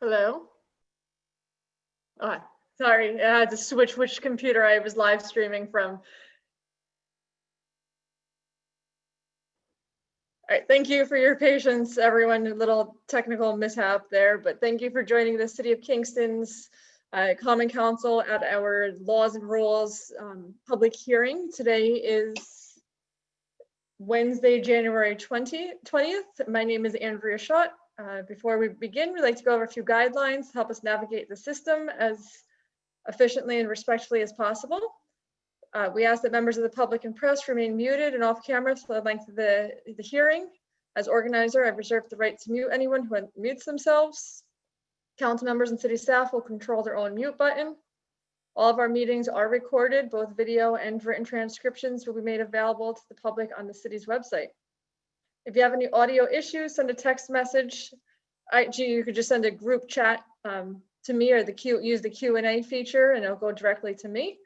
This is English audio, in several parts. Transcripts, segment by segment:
Hello? Sorry, I had to switch which computer I was live streaming from. All right, thank you for your patience, everyone. A little technical mishap there, but thank you for joining the City of Kingston's Common Council at our Laws and Rules public hearing. Today is Wednesday, January 20th. My name is Andrea Schott. Before we begin, we'd like to go over a few guidelines to help us navigate the system as efficiently and respectfully as possible. We ask that members of the public and press remain muted and off camera for the length of the hearing. As organizer, I've reserved the right to mute anyone who mutes themselves. Council members and city staff will control their own mute button. All of our meetings are recorded. Both video and written transcriptions will be made available to the public on the city's website. If you have any audio issues, send a text message. You could just send a group chat to me, or use the Q&A feature, and it'll go directly to me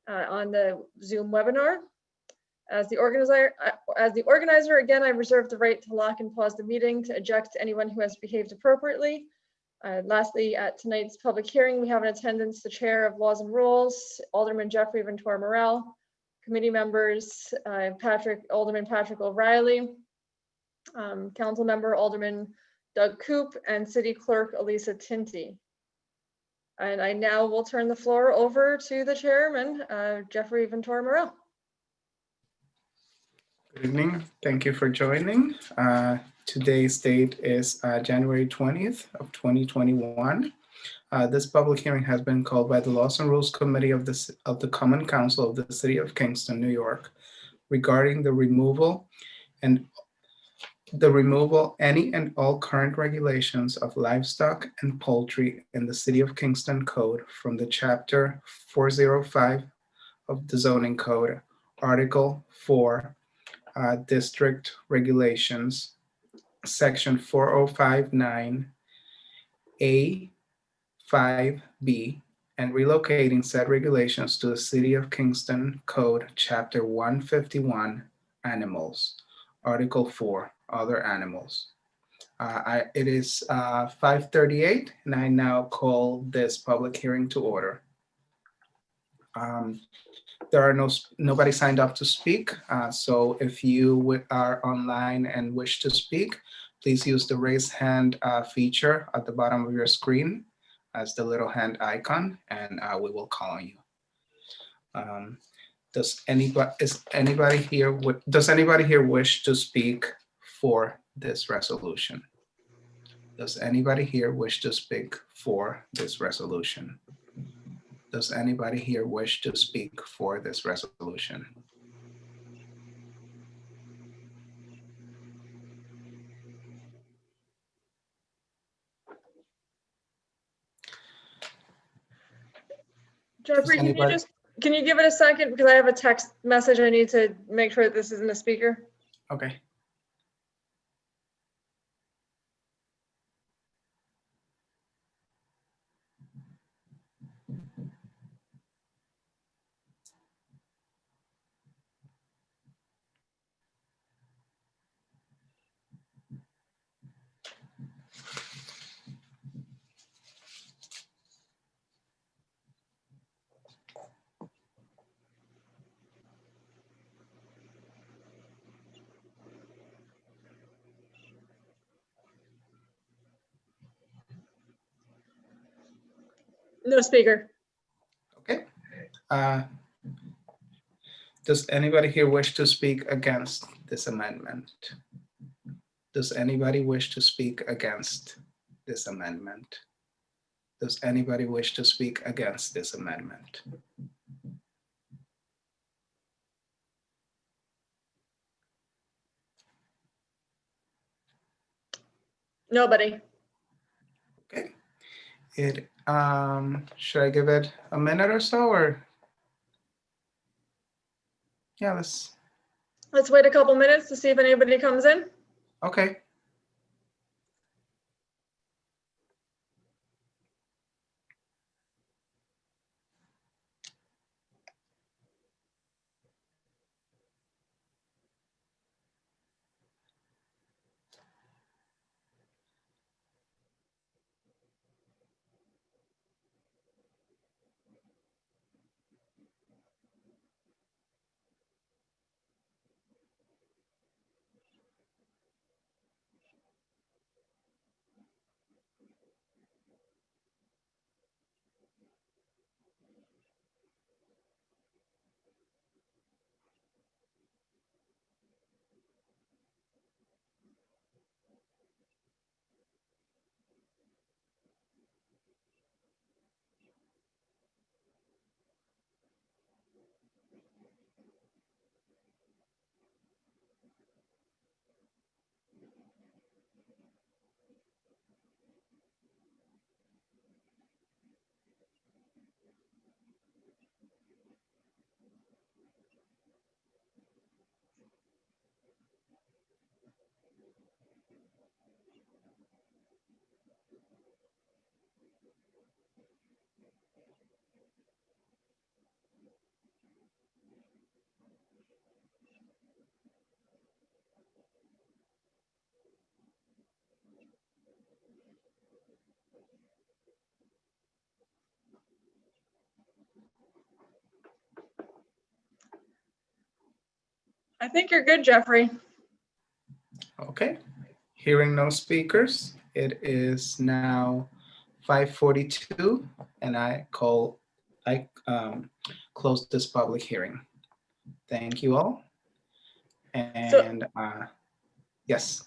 on the Zoom webinar. As the organizer, again, I reserve the right to lock and pause the meeting to eject anyone who has behaved appropriately. Lastly, at tonight's public hearing, we have in attendance the Chair of Laws and Rules, Alderman Jeffrey Ventura Morel, committee members, Alderman Patrick O'Reilly, Council member Alderman Doug Coop, and City Clerk Elisa Tinty. And I now will turn the floor over to the Chairman, Jeffrey Ventura Morel. Good evening. Thank you for joining. Today's date is January 20th of 2021. This public hearing has been called by the Laws and Rules Committee of the Common Council of the City of Kingston, New York, regarding the removal any and all current regulations of livestock and poultry in the City of Kingston Code from the Chapter 405 of the Zoning Code, Article 4, District Regulations, Section 4059 A5B, and relocating said regulations to the City of Kingston Code, Chapter 151, Animals, Article 4, Other Animals. It is 5:38, and I now call this public hearing to order. There are nobody signed up to speak, so if you are online and wish to speak, please use the raise hand feature at the bottom of your screen as the little hand icon, and we will call on you. Does anybody here wish to speak for this resolution? Does anybody here wish to speak for this resolution? Does anybody here wish to speak for this resolution? Jeffrey, can you give it a second, because I have a text message. I need to make sure that this isn't a speaker. Okay. No speaker. Okay. Does anybody here wish to speak against this amendment? Does anybody wish to speak against this amendment? Does anybody wish to speak against this amendment? Nobody. Okay. Should I give it a minute or so, or? Yeah, let's wait a couple minutes to see if anybody comes in. Okay. I think you're good, Jeffrey. Okay, hearing no speakers, it is now 5:42, and I close this public hearing. Thank you all. And yes.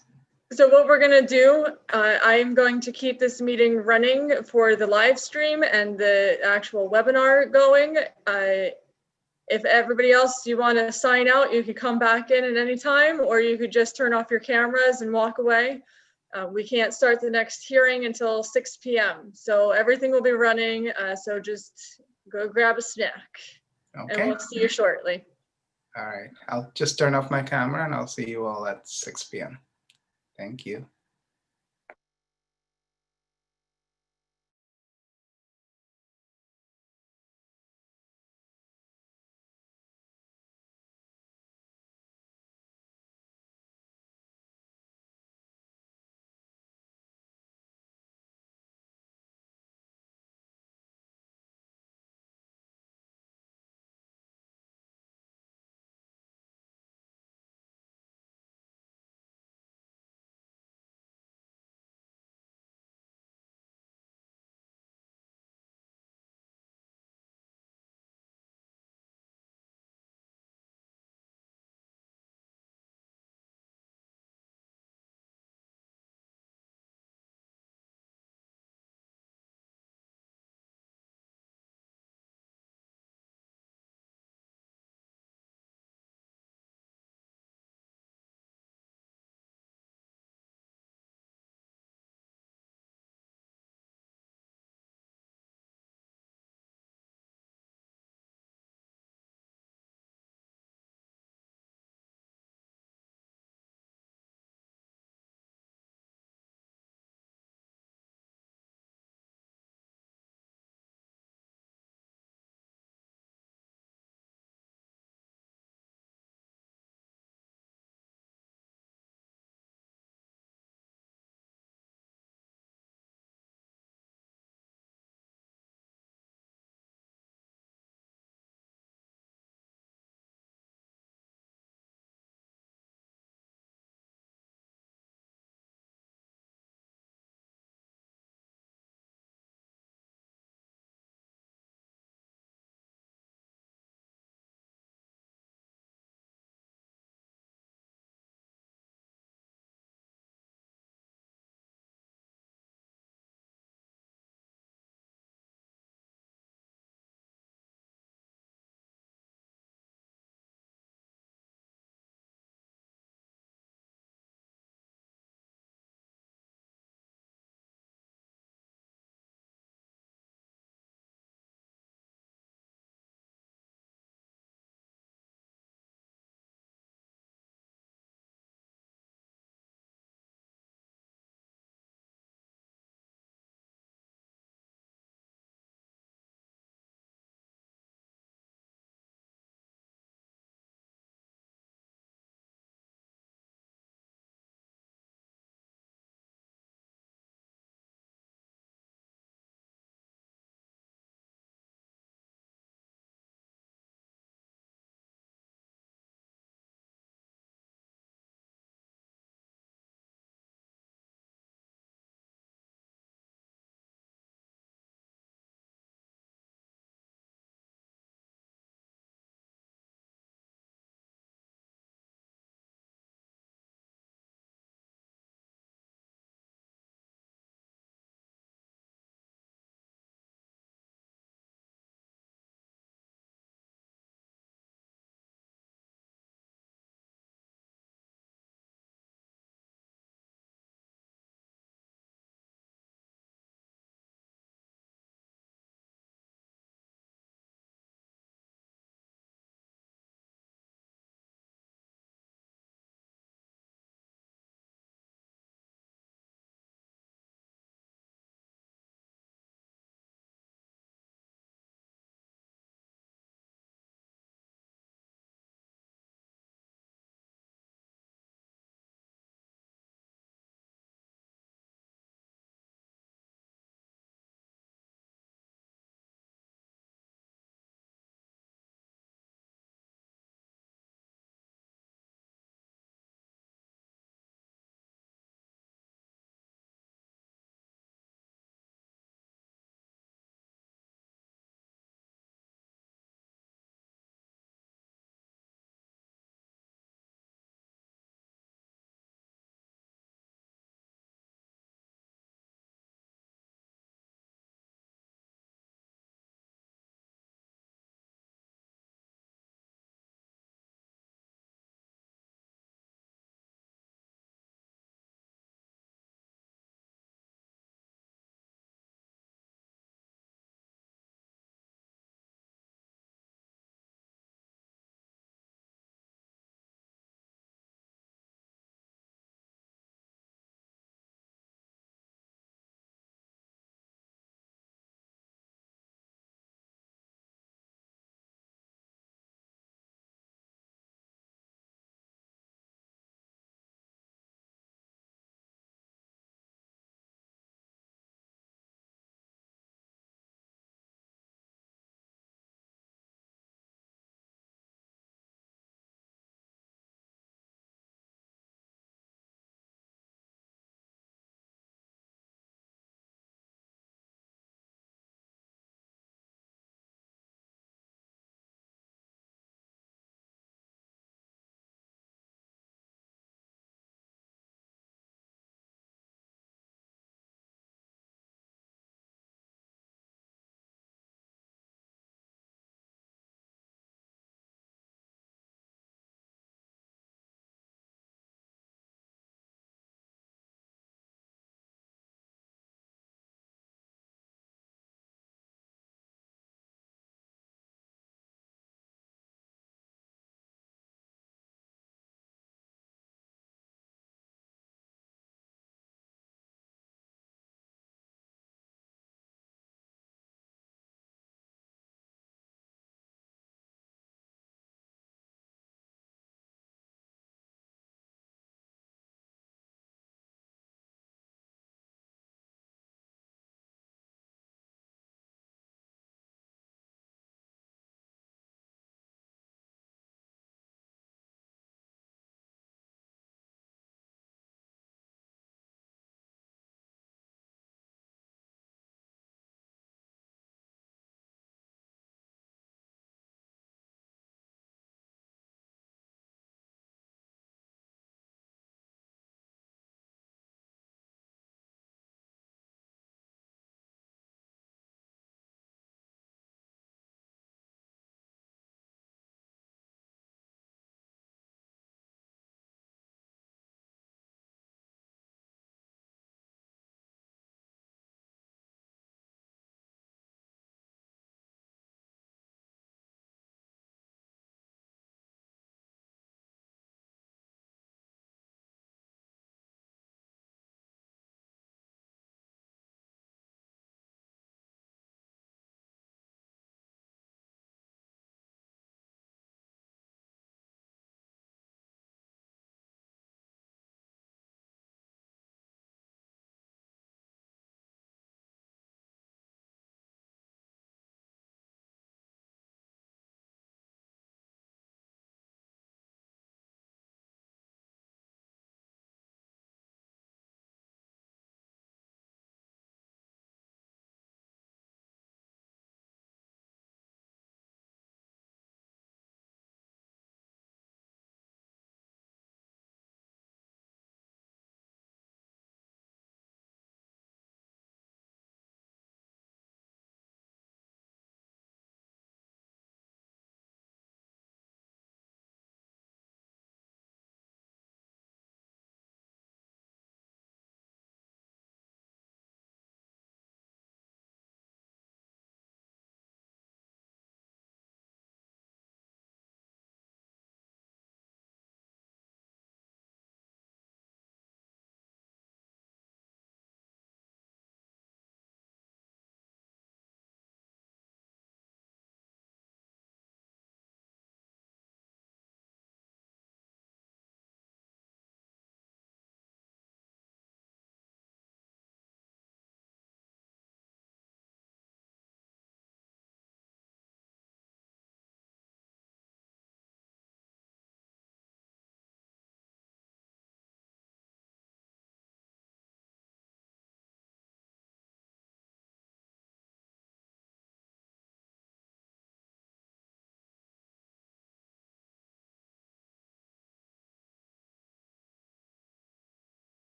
So what we're going to do, I am going to keep this meeting running for the live stream and the actual webinar going. If everybody else, you want to sign out, you could come back in at any time, or you could just turn off your cameras and walk away. We can't start the next hearing until 6 p.m. So everything will be running. So just go grab a snack. Okay. And we'll see you shortly. All right. I'll just turn off my camera and I'll see you all at 6 p.m. Thank you.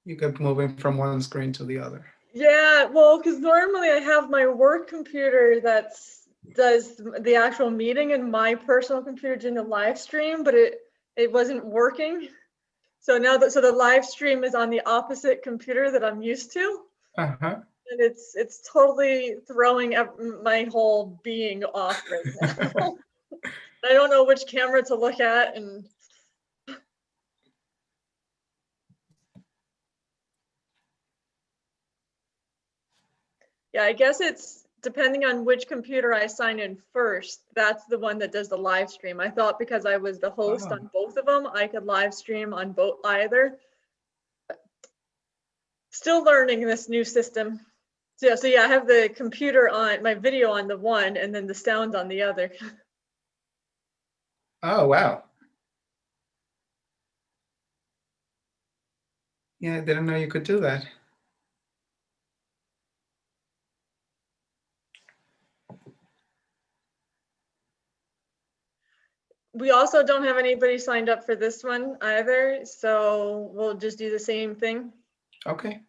You kept moving from one screen to the other. Yeah, well, because normally I have my work computer does the actual meeting and my personal computer doing the live stream, but it wasn't working. So now so the live stream is on the opposite computer that I'm used to. Uh-huh. And it's totally throwing my whole being off right now. I don't know which camera to look at, and yeah, I guess it's depending on which computer I sign in first. That's the one that does the live stream. I thought because I was the host Oh. on both of them, I could live stream on both either. Still learning this new system. So yeah, I have the computer on my video on the one and then the sound on the other. Oh, wow. Yeah, I didn't know you could do that. We also don't have anybody signed up for this one either, so we'll just do the same thing. Okay.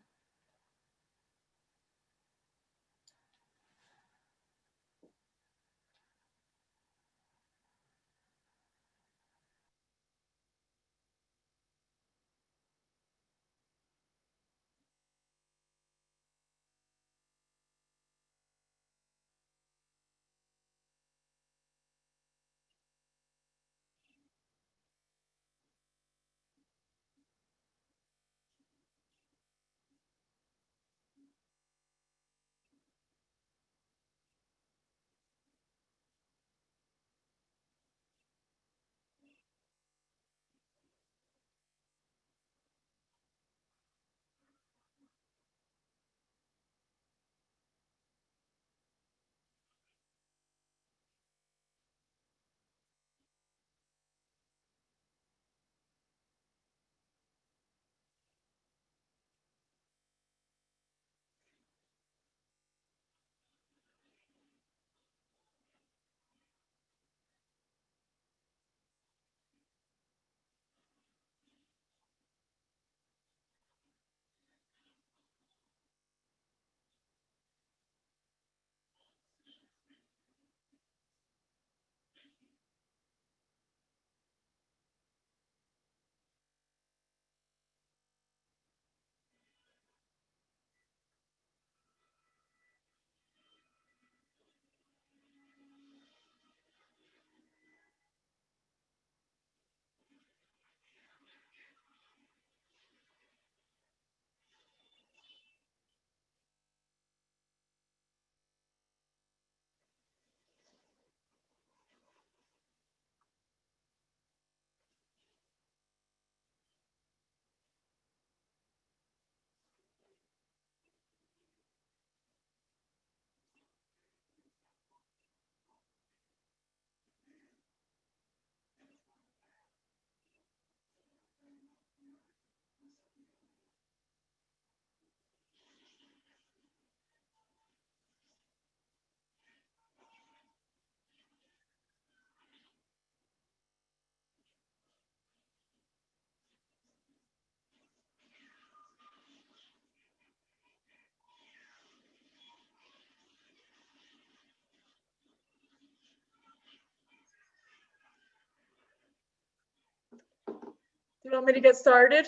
Do you want me to get started?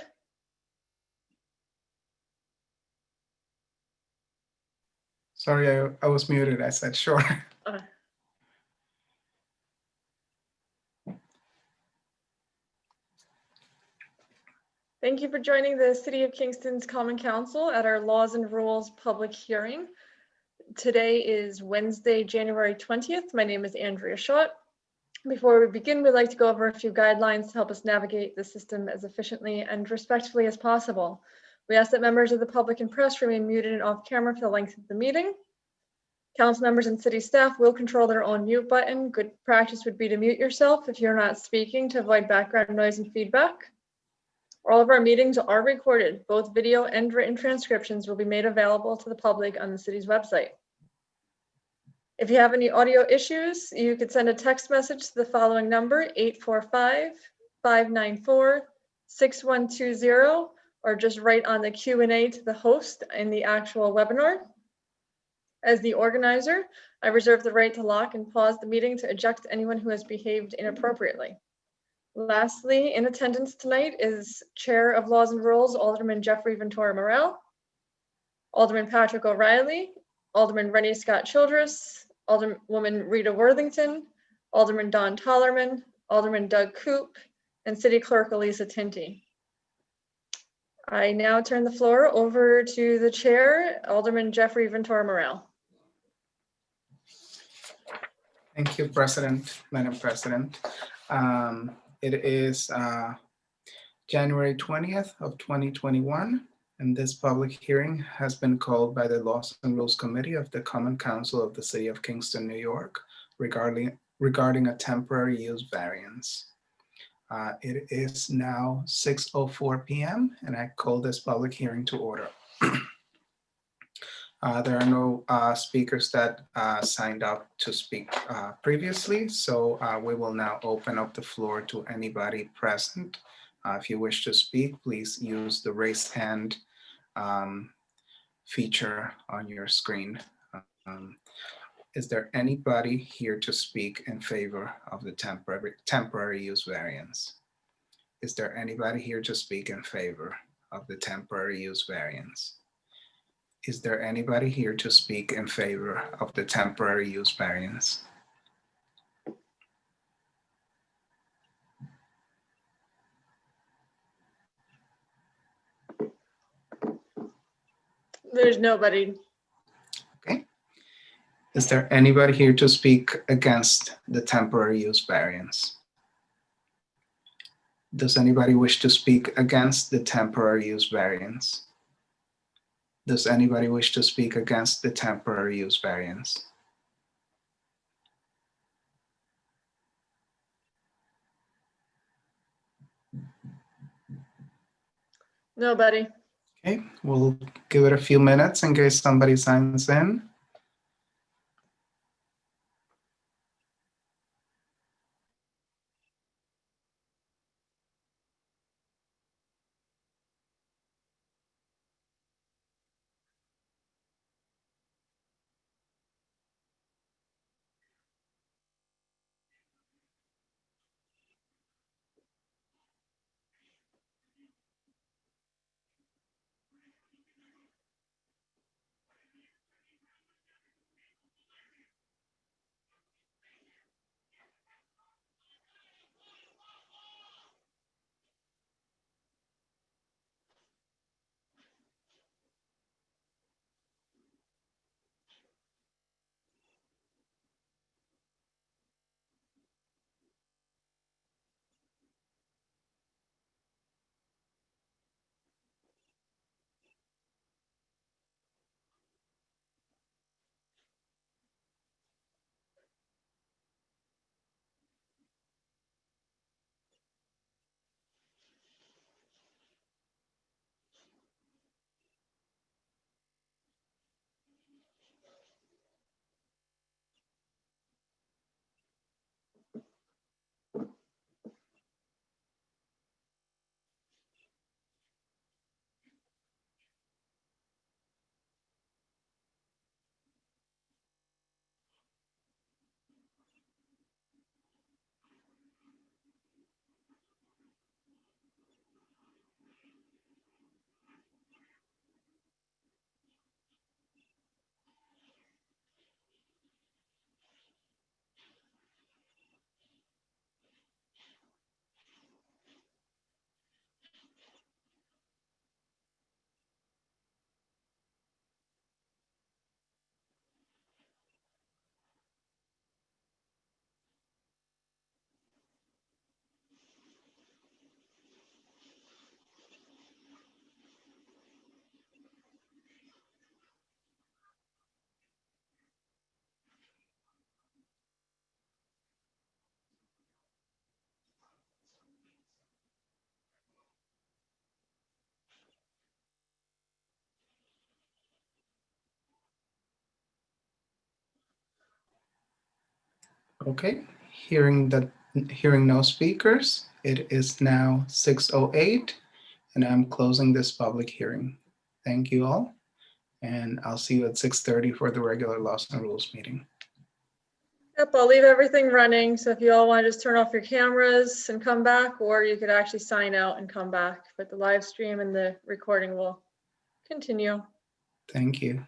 Sorry, I was muted. I said sure. Uh, Thank you for joining the City of Kingston's Common Council at our Laws and Rules public hearing. Today is Wednesday, January 20th. My name is Andrea Schott. Before we begin, we'd like to go over a few guidelines to help us navigate the system as efficiently and respectfully as possible. We ask that members of the public and press remain muted and off camera for the length of the meeting. Council members and city staff will control their own mute button. Good practice would be to mute yourself if you're not speaking to avoid background noise and feedback. All of our meetings are recorded. Both video and written transcriptions will be made available to the public on the city's website. If you have any audio issues, you could send a text message to the following number, 845-594-6120, or just write on the Q&A to the host in the actual webinar. As the organizer, I reserve the right to lock and pause the meeting to eject anyone who has behaved inappropriately. Lastly, in attendance tonight is Chair of Laws and Rules, Alderman Jeffrey Ventura Morel, Alderman Patrick O'Reilly, Alderman Rennie Scott Childress, Alderwoman Rita Worthington, Alderman Don Tollerman, Alderman Doug Coop, and City Clerk Elisa Tinty. I now turn the floor over to the Chair, Alderman Jeffrey Ventura Morel. Thank you, Madam President. It is January 20th of 2021, and this public hearing has been called by the Laws and Rules Committee of the Common Council of the City of Kingston, New York, regarding a temporary use variance. It is now 6:04 p.m. and I call this public hearing to order. There are no speakers that signed up to speak previously, so we will now open up the floor to anybody present. If you wish to speak, please use the raise hand feature on your screen. Is there anybody here to speak in favor of the temporary use variance? Is there anybody here to speak in favor of the temporary use variance? Is there anybody here to speak in favor of the temporary use variance? There's nobody. Okay. Is there anybody here to speak against the temporary use variance? Does anybody wish to speak against the temporary use variance? Does anybody wish to speak against the temporary use variance? Nobody. Okay, we'll give it a few minutes in case somebody signs in. Okay, hearing no speakers, it is now 6:08 and I'm closing this public hearing. Thank you all, and I'll see you at 6:30 for the regular Laws and Rules meeting. Yep, I'll leave everything running. So if you all want to just turn off your cameras and come back, or you could actually sign out and come back, but the live stream and the recording will continue. Thank you.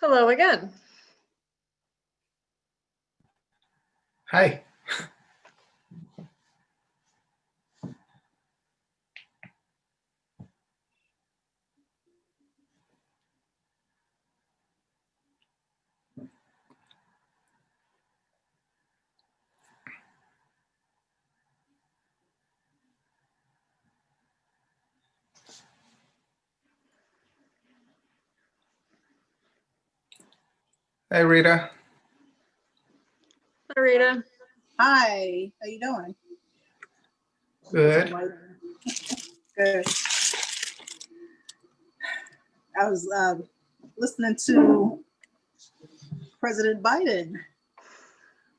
Hello again. Hi. Hey, Rita. Hi, Rita. Hi, how you doing? Good. Good. I was listening to President Biden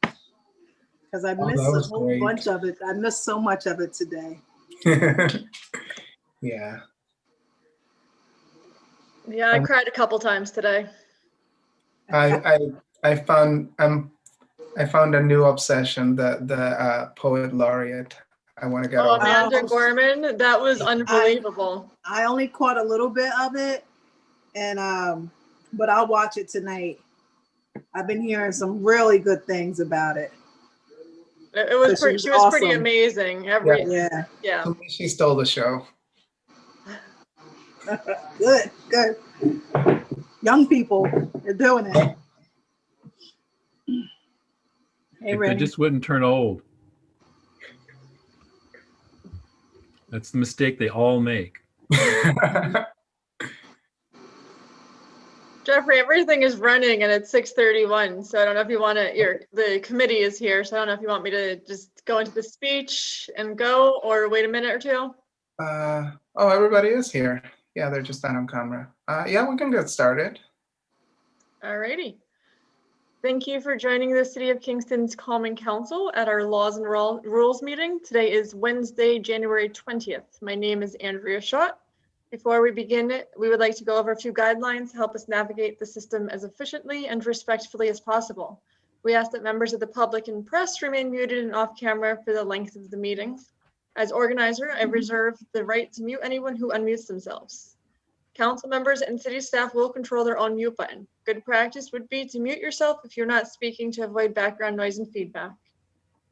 because I Oh, missed that a was whole great. bunch of it. I missed so much of it today. Yeah. Yeah, I cried a couple times today. I found a new obsession, the poet laureate. I want to get Oh, over. Amanda Oh. Gorman, that was unbelievable. I only caught a little bit of it, and but I'll watch it tonight. I've been hearing some really good things about it. It was So she was pretty awesome. amazing. Yeah, Yeah. To me, she stole the show. good, good. Young people are doing it. Hey, If they Rennie. just wouldn't turn old. That's the mistake they all make. Jeffrey, everything is running and it's 6:31. So I don't know if you want to, the committee is here. So I don't know if you want me to just go into the speech and go or wait a minute or two. Oh, everybody is here. Yeah, they're just not on camera. Yeah, we can get started. Alrighty. Thank you for joining the City of Kingston's Common Council at our Laws and Rules meeting. Today is Wednesday, January 20th. My name is Andrea Schott. Before we begin, we would like to go over a few guidelines to help us navigate the system as efficiently and respectfully as possible. We ask that members of the public and press remain muted and off camera for the length of the meeting. As organizer, I reserve the right to mute anyone who unmutes themselves. Council members and city staff will control their own mute button. Good practice would be to mute yourself if you're not speaking to avoid background noise and feedback.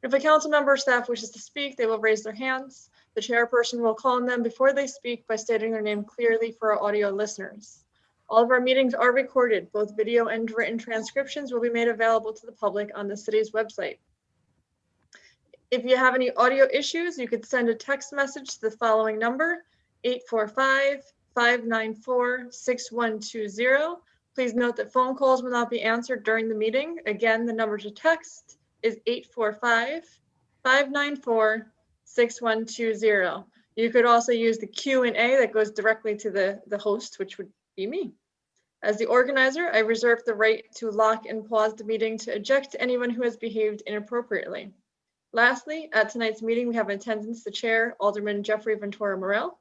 If a council member or staff wishes to speak, they will raise their hands. The chairperson will call on them before they speak by stating their name clearly for our audio listeners. All of our meetings are recorded. Both video and written transcriptions will be made available to the public on the city's website. If you have any audio issues, you could send a text message to the following number, 845-594-6120. Please note that phone calls will not be answered during the meeting. Again, the number to text is 845-594-6120. You could also use the Q&A that goes directly to the host, which would be me. As the organizer, I reserve the right to lock and pause the meeting to eject anyone who has behaved inappropriately. Lastly, at tonight's meeting, we have in attendance the chair, Alderman Jeffrey Ventura Morel,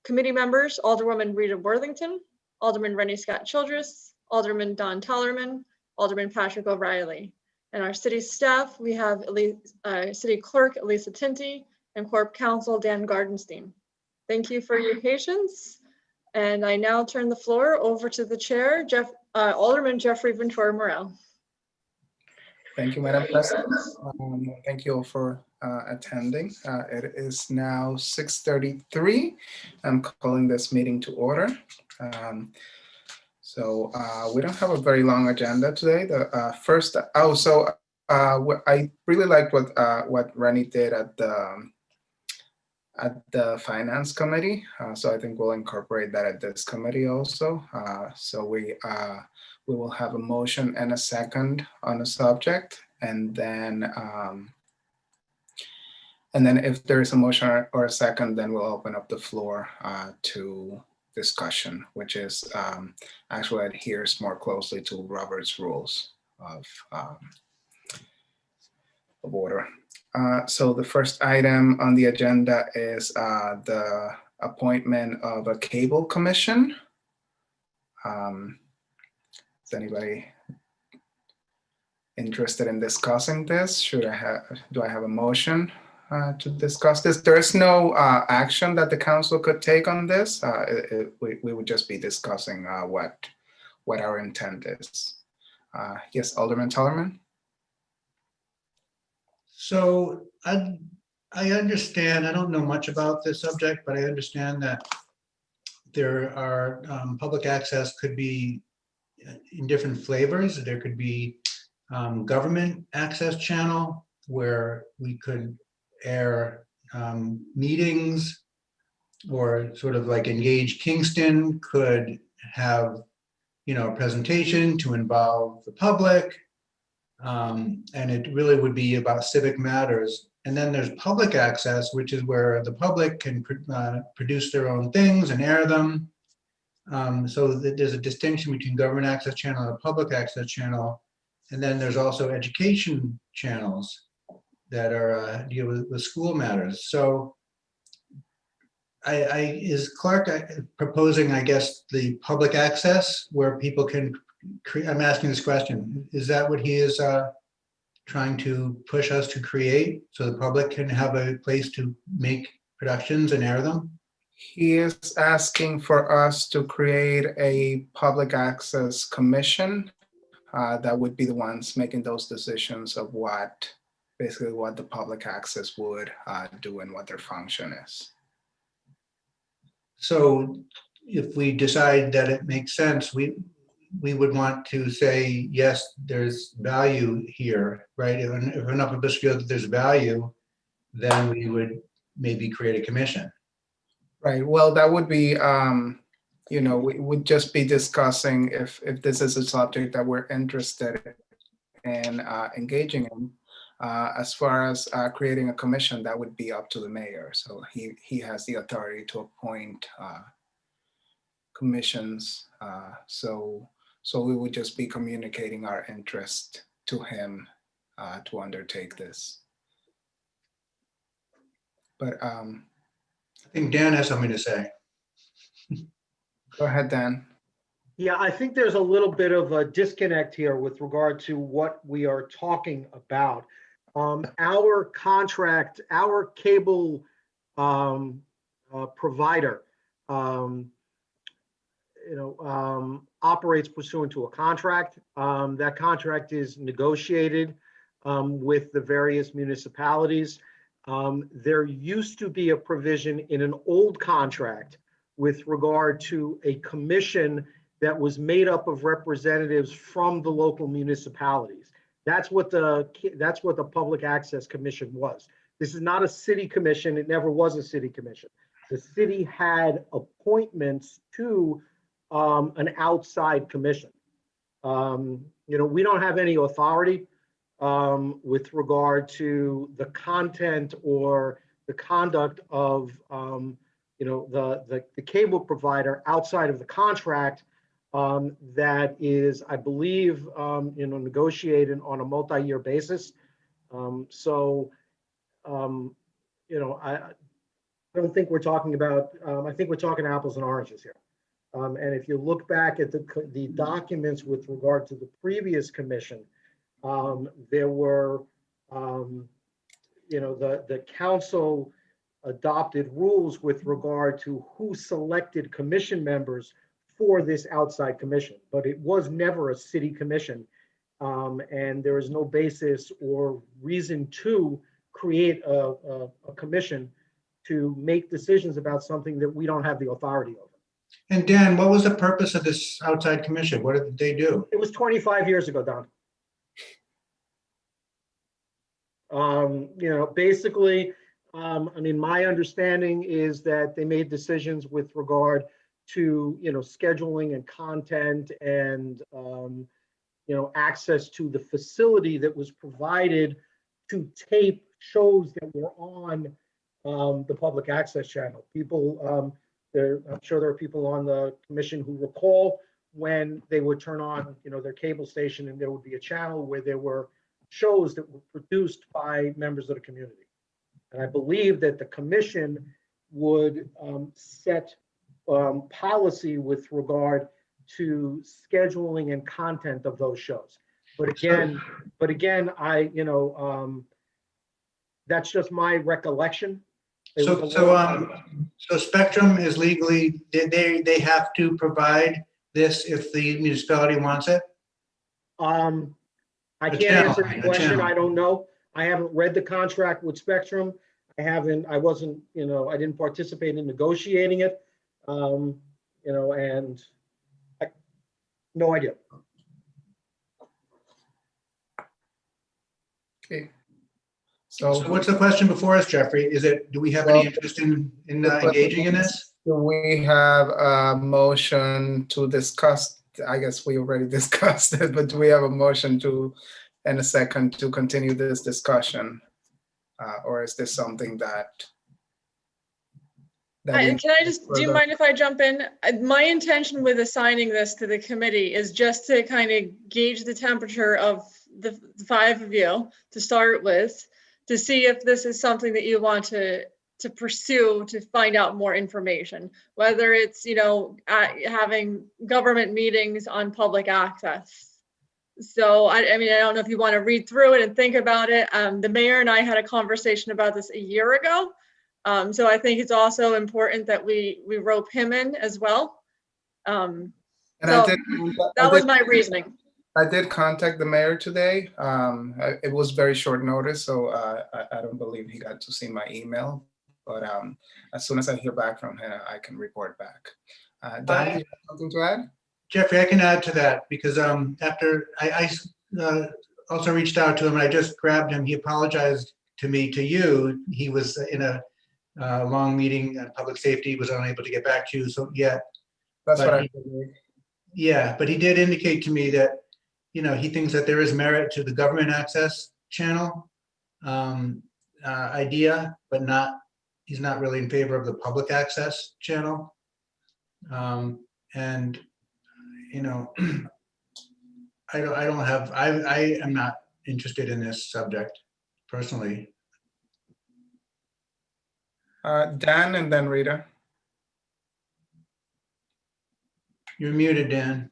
committee members, Alderwoman Rita Worthington, Alderman Rennie Scott Childress, Alderman Don Tollerman, Alderman Patrick O'Reilly. And our city staff, we have City Clerk Elisa Tinty and Corp Counsel Dan Gardenstein. Thank you for your patience. And I now turn the floor over to the chair, Alderman Jeffrey Ventura Morel. Thank you, Madam President. Thank you all for attending. It is now 6:33. I'm calling this meeting to order. So we don't have a very long agenda today. The first, I really liked what Rennie did at the Finance Committee. So I think we'll incorporate that at this committee also. So we will have a motion and a second on the subject, and then if there is a motion or a second, then we'll open up the floor to discussion, which is actually adheres more closely to Robert's rules of order. So the first item on the agenda is the appointment of a cable commission. Is anybody interested in discussing this? Do I have a motion to discuss this? There is no action that the council could take on this. We would just be discussing what what our intent is. Yes, Alderman Tellerman? So I understand, I don't know much about this subject, but I understand that there are public access could be in different flavors. There could be government access channel where we could air meetings, or sort of like Engage Kingston could have, you know, a presentation to involve the public. And it really would be about civic matters. And then there's public access, which is where the public can produce their own things and air them. So there's a distinction between government access channel and a public access channel. And then there's also education channels that are deal with school matters. So is Clark proposing, I guess, the public access where people can I'm asking this question. Is that what he is trying to push us to create, so the public can have a place to make productions and air them? He is asking for us to create a public access commission that would be the ones making those decisions of basically what the public access would do and what their function is. So if we decide that it makes sense, we would want to say, yes, there's value here, right? If enough of us feel that there's value, then we would maybe create a commission. Right. Well, that would be, you know, we would just be discussing if this is a subject that we're interested in engaging in. As far as creating a commission, that would be up to the mayor. So he has the authority to appoint commissions. So we would just be communicating our interest to him to undertake this. But I think Dan has something to say. go ahead, Dan. Yeah, I think there's a little bit of a disconnect here with regard to what we are talking about. Our contract, our cable provider, operates pursuant to a contract. That contract is negotiated with the various municipalities. There used to be a provision in an old contract with regard to a commission that was made up of representatives from the local municipalities. That's what the Public Access Commission was. This is not a city commission. It never was a city commission. The city had appointments to an outside commission. We don't have any authority with regard to the content or the conduct of the cable provider outside of the contract that is, I believe, negotiated on a multi-year basis. I don't think we're talking about, I think we're talking apples and oranges here. And if you look back at the documents with regard to the previous commission, there were, the council adopted rules with regard to who selected commission members for this outside commission, but it was never a city commission. And there is no basis or reason to create a commission to make decisions about something that we don't have the authority over. And Dan, what was the purpose of this outside commission? What did they do? It was 25 years ago, Don. Basically, my understanding is that they made decisions with regard to, scheduling and content and, access to the facility that was provided to tape shows that were on the public access channel. People, I'm sure there are people on the commission who recall when they would turn on, their cable station, and there would be a channel where there were shows that were produced by members of the community. And I believe that the commission would set policy with regard to scheduling and content of those shows. But again, that's just my recollection. So Spectrum is legally, they have to provide this if the municipality wants it? I A can't channel, answer right, the a question. channel. I don't know. I haven't read the contract with Spectrum. I wasn't, I didn't participate in negotiating it. And no idea. Okay. So So what's the question before us, Jeffrey? Do we have any interest in the question engaging in this? do we have a motion to discuss? I guess we already discussed it, but do we have a motion to, and a second to continue this discussion? Or is this something that we Can I just, do you further- mind if I jump in? My intention with assigning this to the committee is just to kind of gauge the temperature of the five of you to start with, to see if this is something that you want to pursue, to find out more information, whether it's, having government meetings on public access. So I mean, I don't know if you want to read through it and think about it. The mayor and I had a conversation about this a year ago. So I think it's also important that we rope him in as well. And So that was my reasoning. I did contact the mayor today. It was very short notice, so I don't believe he got to see my email. But as soon as I hear back from him, I can report back. Dan, do you have something to add? Jeffrey, I can add to that because after I also reached out to him and I just grabbed him. He apologized to you. He was in a long meeting on public safety, was unable to get back to you. So yeah, That's but what I figured. yeah, but he did indicate to me that, he thinks that there is merit to the government access channel idea, but he's not really in favor of the public access channel. And I am not interested in this subject personally. Dan and then Rita. You're muted, Dan.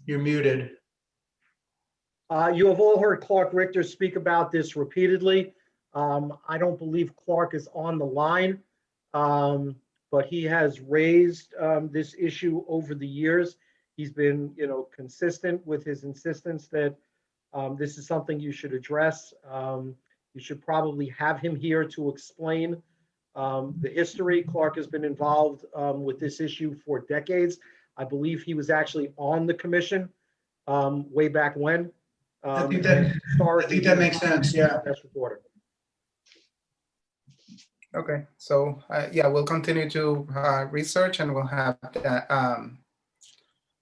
You're muted. You have all heard Clark Richter speak about this repeatedly. I don't believe Clark is on the line, but he has raised this issue over the years. He's been, consistent with his insistence that this is something you should address. You should probably have him here to explain the history. Clark has been involved with this issue for decades. I believe he was actually on the commission way back when. I think that makes sense. Yeah. That's reported. Okay, so yeah, we'll continue to research and we'll have that.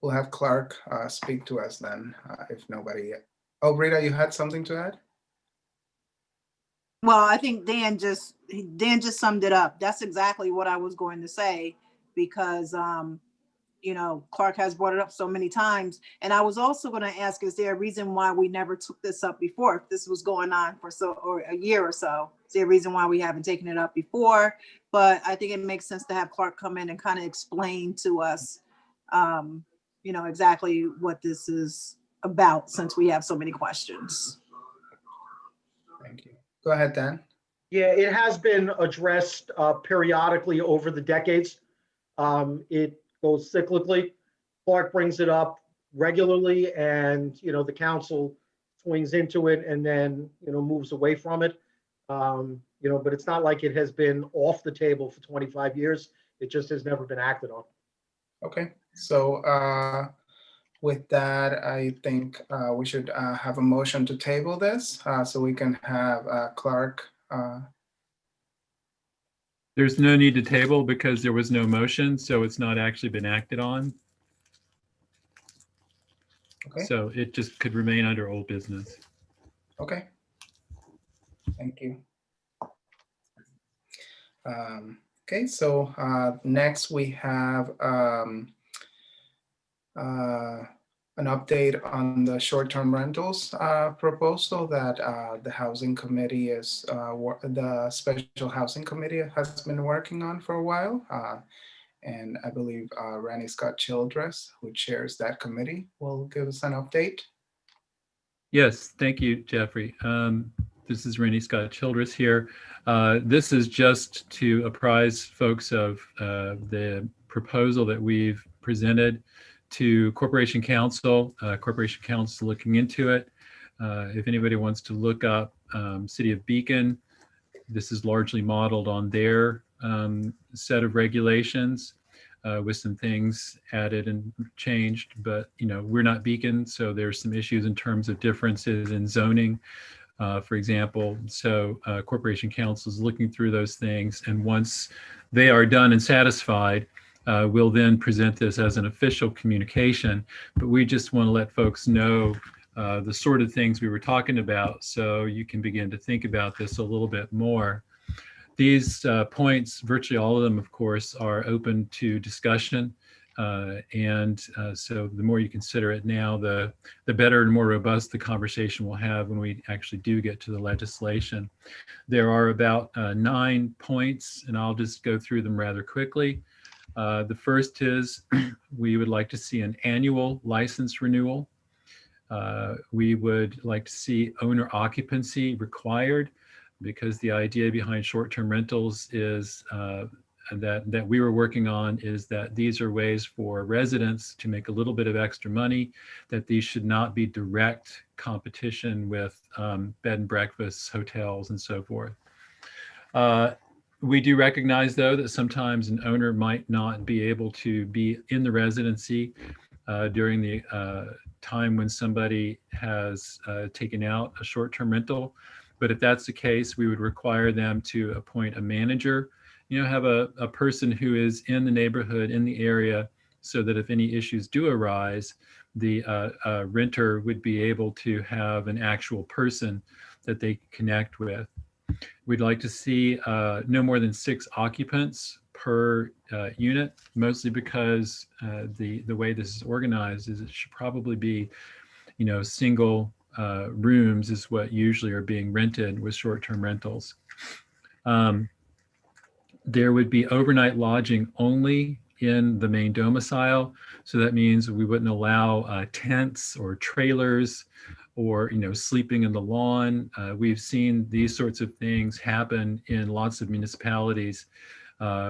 We'll have Clark speak to us then, if nobody. Oh, Rita, you had something to add? Well, I think Dan just summed it up. That's exactly what I was going to say, because Clark has brought it up so many times. And I was also going to ask, is there a reason why we never took this up before? If this was going on for a year or so, is there a reason why we haven't taken it up before? But I think it makes sense to have Clark come in and kind of explain to us, exactly what this is about, since we have so many questions. Thank you. Go ahead, Dan. Yeah, it has been addressed periodically over the decades. It goes cyclically. Clark brings it up regularly, and the council swings into it and then moves away from it. But it's not like it has been off the table for 25 years. It just has never been acted on. Okay, so with that, I think we should have a motion to table this so we can have Clark. There's no need to table because there was no motion, so it's not actually been acted on. Okay. So it just could remain under old business. Okay. Thank you. Okay, so next we have an update on the short-term rentals proposal that the Housing Committee the Special Housing Committee has been working on for a while. And I believe Randy Scott Childress, who chairs that committee, will give us an update. Yes, thank you, Jeffrey. This is Randy Scott Childress here. This is just to apprise folks of the proposal that we've presented to Corporation Council. Corporation Council looking into it. If anybody wants to look up City of Beacon, this is largely modeled on their set of regulations with some things added and changed. But, you know, we're not Beacon, so there's some issues in terms of differences in zoning, for example. So Corporation Council is looking through those things. And once they are done and satisfied, we'll then present this as an official communication. But we just want to let folks know the sort of things we were talking about, so you can begin to think about this a little bit more. These points, virtually all of them, of course, are open to discussion. So the more you consider it now, the better and more robust the conversation we'll have when we actually do get to the legislation. There are about 9 points, and I'll just go through them rather quickly. The first is we would like to see an annual license renewal. We would like to see owner occupancy required, because the idea behind short-term rentals is that we were working on is that these are ways for residents to make a little bit of extra money, that these should not be direct competition with bed and breakfasts, hotels, and so forth. We do recognize, though, that sometimes an owner might not be able to be in the residency during the time when somebody has taken out a short-term rental. But if that's the case, we would require them to appoint a manager, you know, have a person who is in the neighborhood, in the area, so that if any issues do arise, the renter would be able to have an actual person that they connect with. We'd like to see no more than 6 occupants per unit, mostly because the way this is organized is it should probably be, you know, single rooms is what usually are being rented with short-term rentals. There would be overnight lodging only in the main domicile. So that means we wouldn't allow tents or trailers or, you know, sleeping in the lawn. We've seen these sorts of things happen in lots of municipalities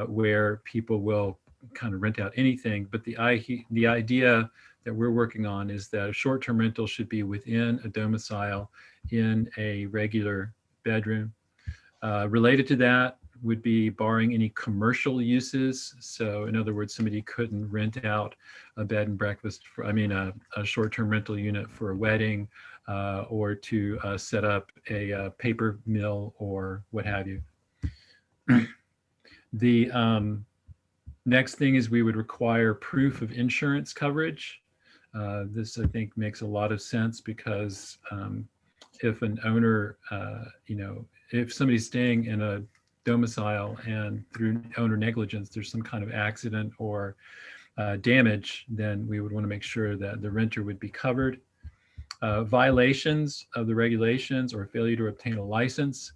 where people will kind of rent out anything. But the idea that we're working on is that a short-term rental should be within a domicile in a regular bedroom. Related to that would be barring any commercial uses. So in other words, somebody couldn't rent out a bed and breakfast, a short-term rental unit for a wedding or to set up a paper mill or what have you. The next thing is we would require proof of insurance coverage. This, I think, makes a lot of sense because if an owner, if somebody's staying in a domicile and through owner negligence, there's some kind of accident or damage, then we would want to make sure that the renter would be covered. Violations of the regulations or failure to obtain a license.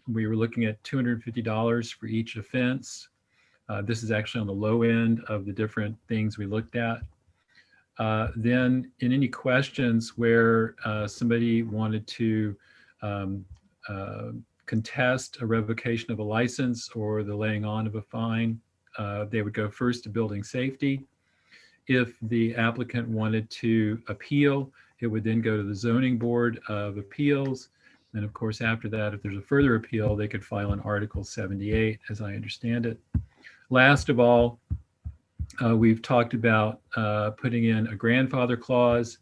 We were looking at $250 for each offense. This is actually on the low end of the different things we looked at. Then in any questions where somebody wanted to contest a revocation of a license or the laying on of a fine, they would go first to building safety. If the applicant wanted to appeal, it would then go to the zoning board of appeals. And of course, after that, if there's a further appeal, they could file an Article 78, as I understand it. Last of all, we've talked about putting in a grandfather clause.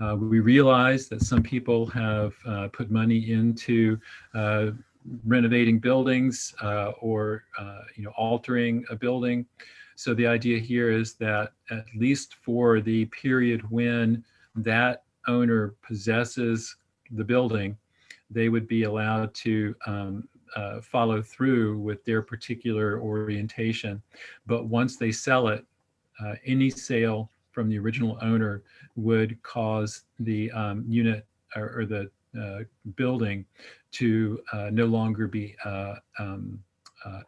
We realize that some people have put money into renovating buildings or altering a building. So the idea here is that at least for the period when that owner possesses the building, they would be allowed to follow through with their particular orientation. But once they sell it, any sale from the original owner would cause the unit or the building to no longer be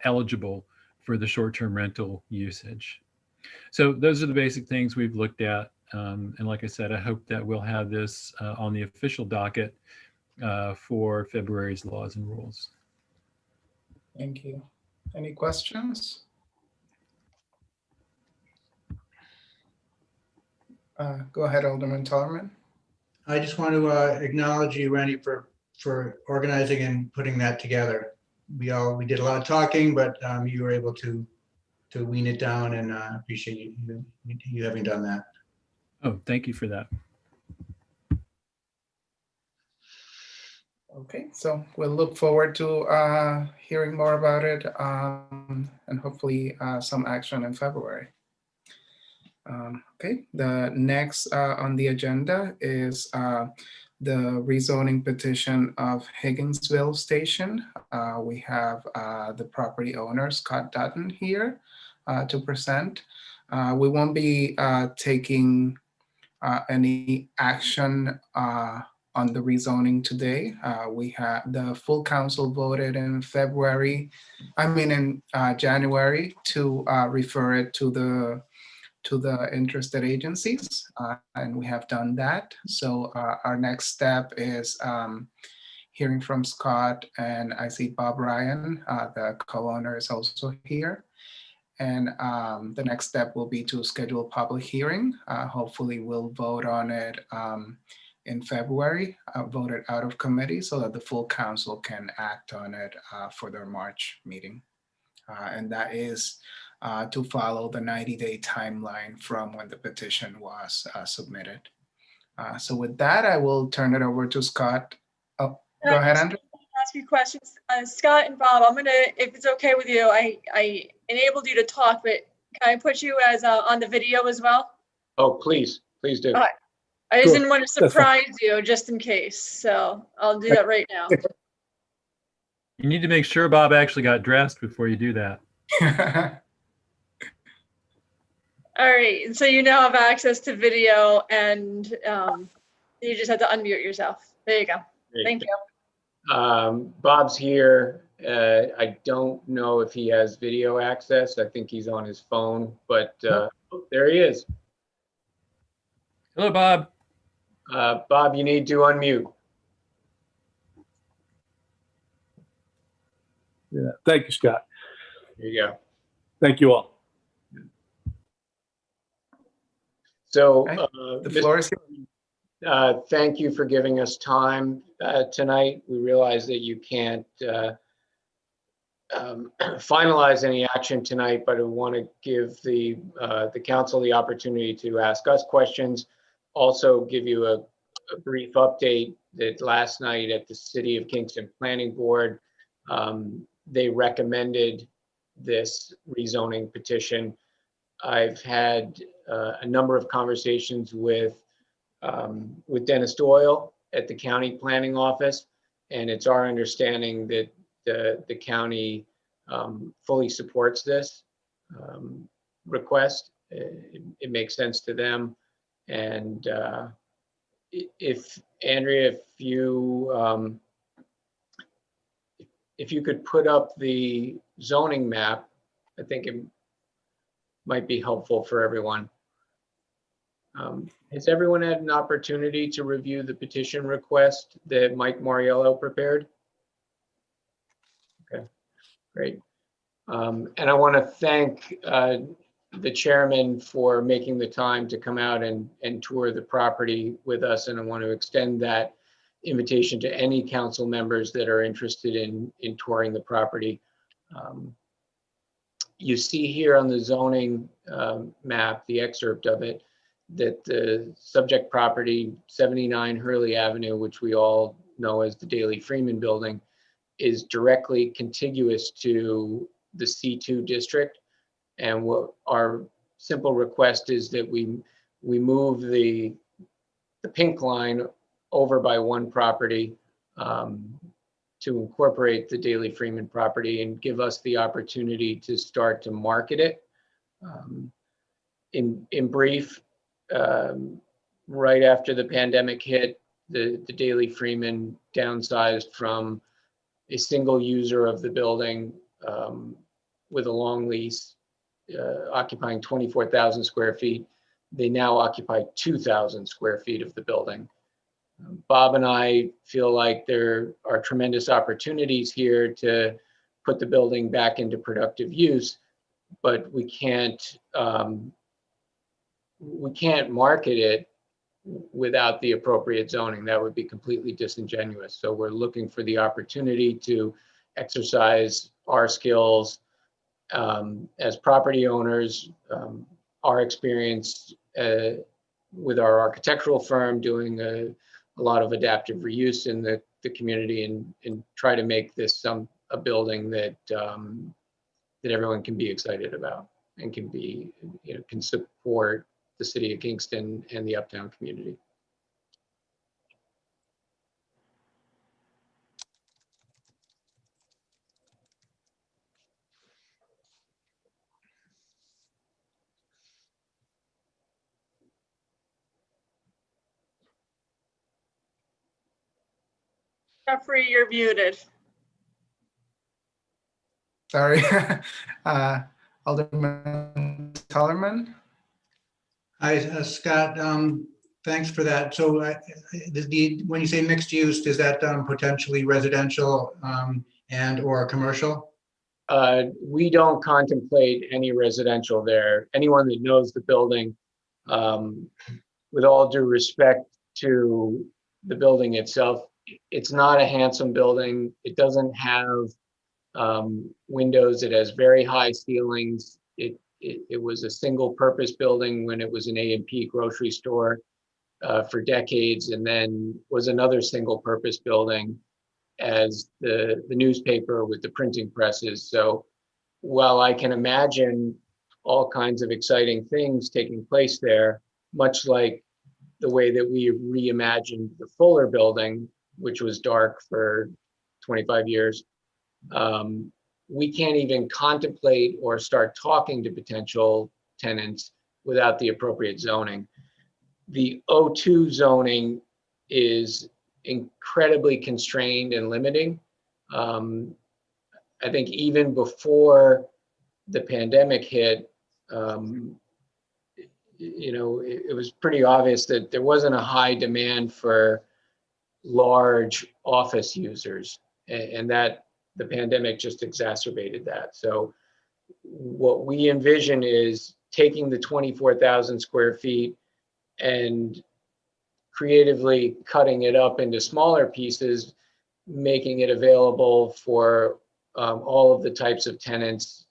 eligible for the short-term rental usage. So those are the basic things we've looked at. And like I said, I hope that we'll have this on the official docket for February's laws and rules. Thank you. Any questions? Go ahead, Alderman Tolerman. I just want to acknowledge you, Randy, for organizing and putting that together. We did a lot of talking, but you were able to wean it down, and appreciate you having done that. Oh, thank you for that. Okay, so we'll look forward to hearing more about it and hopefully some action in February. Okay, the next on the agenda is the rezoning petition of Higginsville Station. We have the property owner, Scott Dutton, here to present. We won't be taking any action on the rezoning today. We have the full council voted in January to refer it to the interested agencies, and we have done that. So our next step is hearing from Scott, and I see Bob Ryan, the co-owner, is also here. And the next step will be to schedule a public hearing. Hopefully we'll vote on it in February, vote it out of committee so that the full council can act on it for their March meeting. And that is to follow the 90-day timeline from when the petition was submitted. So with that, I will turn it over to Scott. Oh, go ahead, Andrew. Ask you questions. Scott and Bob, I'm gonna, if it's okay with you, I enabled you to talk, but can I put you as on the video as well? Oh, please do. All right. I just didn't want to surprise you just in case, so I'll do that right now. You need to make sure Bob actually got dressed before you do that. All right, and so you now have access to video, and you just have to unmute yourself. There you go. Great. Thank you. Bob's here. I don't know if he has video access. I think he's on his phone, but there he is. Hello, Bob. Bob, you need to unmute. Yeah, thank you, Scott. There you go. Thank you all. So, The floor is yours. thank you for giving us time tonight. We realize that you can't finalize any action tonight, but I want to give the council the opportunity to ask us questions. Also give you a brief update that last night at the City of Kingston Planning Board, they recommended this rezoning petition. I've had a number of conversations with Dennis Doyle at the county planning office, and it's our understanding that the county fully supports this request. It makes sense to them. And if Andrea, if you could put up the zoning map, I think it might be helpful for everyone. Has everyone had an opportunity to review the petition request that Mike Moriello prepared? Okay, great. And I want to thank the chairman for making the time to come out and tour the property with us. And I want to extend that invitation to any council members that are interested in touring the property. You see here on the zoning map, the excerpt of it, that the subject property, 79 Hurley Avenue, which we all know as the Daley Freeman building, is directly contiguous to the C2 district. And what our simple request is that we move the pink line over by one property to incorporate the Daley Freeman property and give us the opportunity to start to market it. In brief, right after the pandemic hit, the Daley Freeman downsized from a single user of the building with a long lease, occupying 24,000 square feet. They now occupy 2,000 square feet of the building. Bob and I feel like there are tremendous opportunities here to put the building back into productive use, but we can't we can't market it without the appropriate zoning. That would be completely disingenuous. So we're looking for the opportunity to exercise our skills as property owners, our experience with our architectural firm doing a lot of adaptive reuse in the community, and try to make this a building that that everyone can be excited about and can be, can support the city of Kingston and the uptown community. Jeffrey, you're muted. Sorry. Alderman Tellerman? Hi, Scott. Thanks for that. So when you say mixed use, is that potentially residential and or commercial? We don't contemplate any residential there. Anyone that knows the building, with all due respect to the building itself, it's not a handsome building. It doesn't have windows. It has very high ceilings. It was a single purpose building when it was an A&P grocery store for decades, and then was another single purpose building as the newspaper with the printing presses. So while I can imagine all kinds of exciting things taking place there, much like the way that we reimagined the Fuller building, which was dark for 25 years, we can't even contemplate or start talking to potential tenants without the appropriate zoning. The O2 zoning is incredibly constrained and limiting. I think even before the pandemic hit, it was pretty obvious that there wasn't a high demand for large office users, and that the pandemic just exacerbated that. So what we envision is taking the 24,000 square feet and creatively cutting it up into smaller pieces, making it available for all of the types of tenants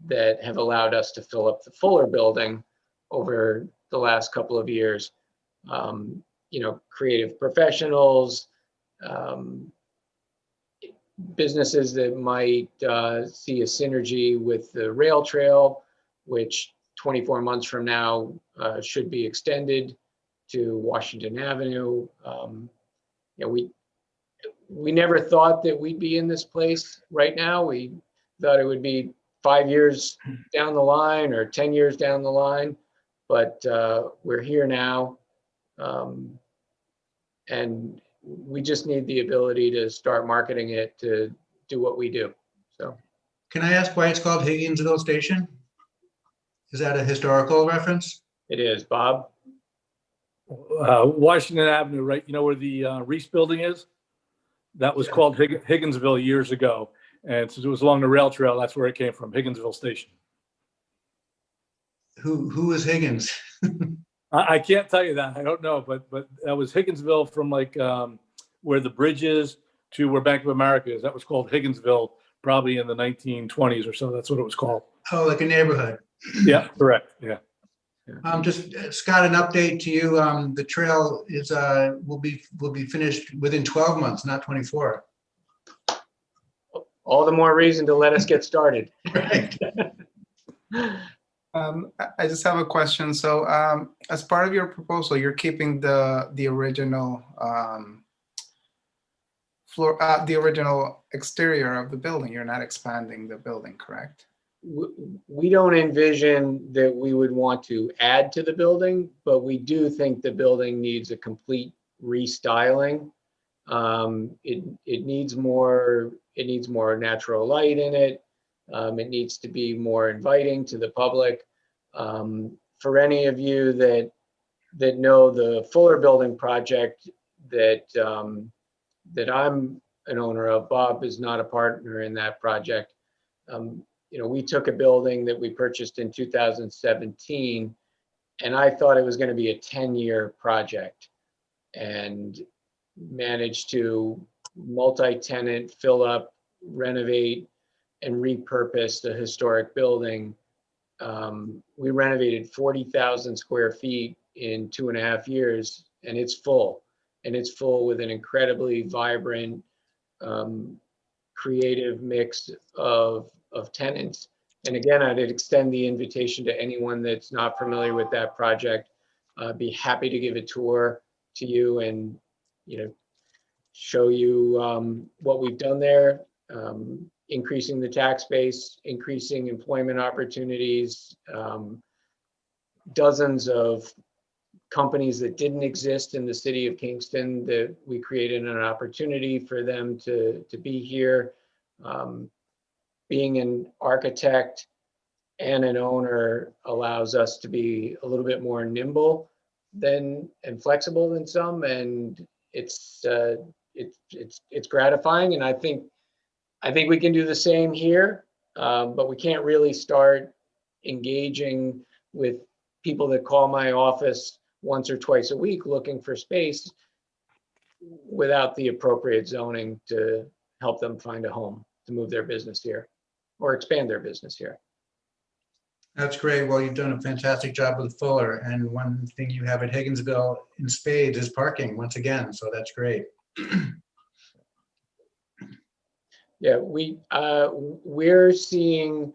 that have allowed us to fill up the Fuller building over the last couple of years. Creative professionals, businesses that might see a synergy with the rail trail, which 24 months from now should be extended to Washington Avenue. We never thought that we'd be in this place right now. We thought it would be 5 years down the line or 10 years down the line, but we're here now. And we just need the ability to start marketing it to do what we do. So, Can I ask why it's called Higginsville Station? Is that a historical reference? it is, Bob. Washington Avenue, right? You know where the Reese building is? That was called Higginsville years ago. And since it was along the rail trail, that's where it came from, Higginsville Station. Who is Higgins? I can't tell you that. I don't know, but that was Higginsville from like where the bridge is to where Bank of America is. That was called Higginsville probably in the 1920s or so. That's what it was called. Oh, like a neighborhood. Yeah, correct. Yeah. Just Scott, an update to you. The trail is will be finished within 12 months, not 24. All the more reason to let us get started. Right. I just have a question. So as part of your proposal, you're keeping the original floor, the original exterior of the building. You're not expanding the building, correct? We don't envision that we would want to add to the building, but we do think the building needs a complete restyling. It needs more natural light in it. It needs to be more inviting to the public. For any of you that know the Fuller building project that I'm an owner of, Bob is not a partner in that project. We took a building that we purchased in 2017 And I thought it was going to be a 10-year project, and managed to multi-tenant, fill up, renovate, and repurpose the historic building. We renovated 40,000 square feet in 2.5 years, and it's full. And it's full with an incredibly vibrant, creative mix of tenants. And again, I'd extend the invitation to anyone that's not familiar with that project. Be happy to give a tour to you and, show you what we've done there, increasing the tax base, increasing employment opportunities, dozens of companies that didn't exist in the city of Kingston that we created an opportunity for them to be here. Being an architect and an owner allows us to be a little bit more nimble and flexible than some, and it's gratifying. And I think we can do the same here, but we can't really start engaging with people that call my office once or twice a week looking for space without the appropriate zoning to help them find a home to move their business here or expand their business here. That's great. Well, you've done a fantastic job with Fuller, and one thing you have at Higginsville in spades is parking once again, so that's great. Yeah, we're seeing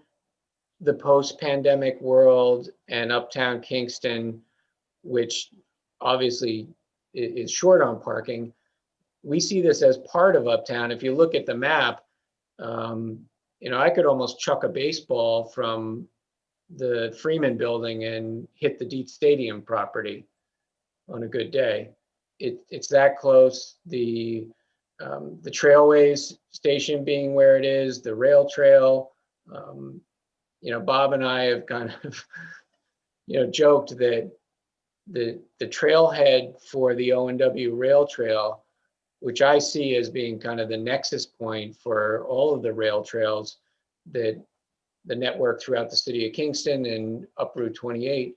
the post-pandemic world and Uptown Kingston, which obviously is short on parking. We see this as part of Uptown. If you look at the map, I could almost chuck a baseball from the Freeman building and hit the Dietz Stadium property on a good day. It's that close. The Trailways station being where it is, the rail trail. Bob and I have kind of, joked that the trailhead for the O&W rail trail, which I see as being kind of the nexus point for all of the rail trails that the network throughout the city of Kingston and up Route 28,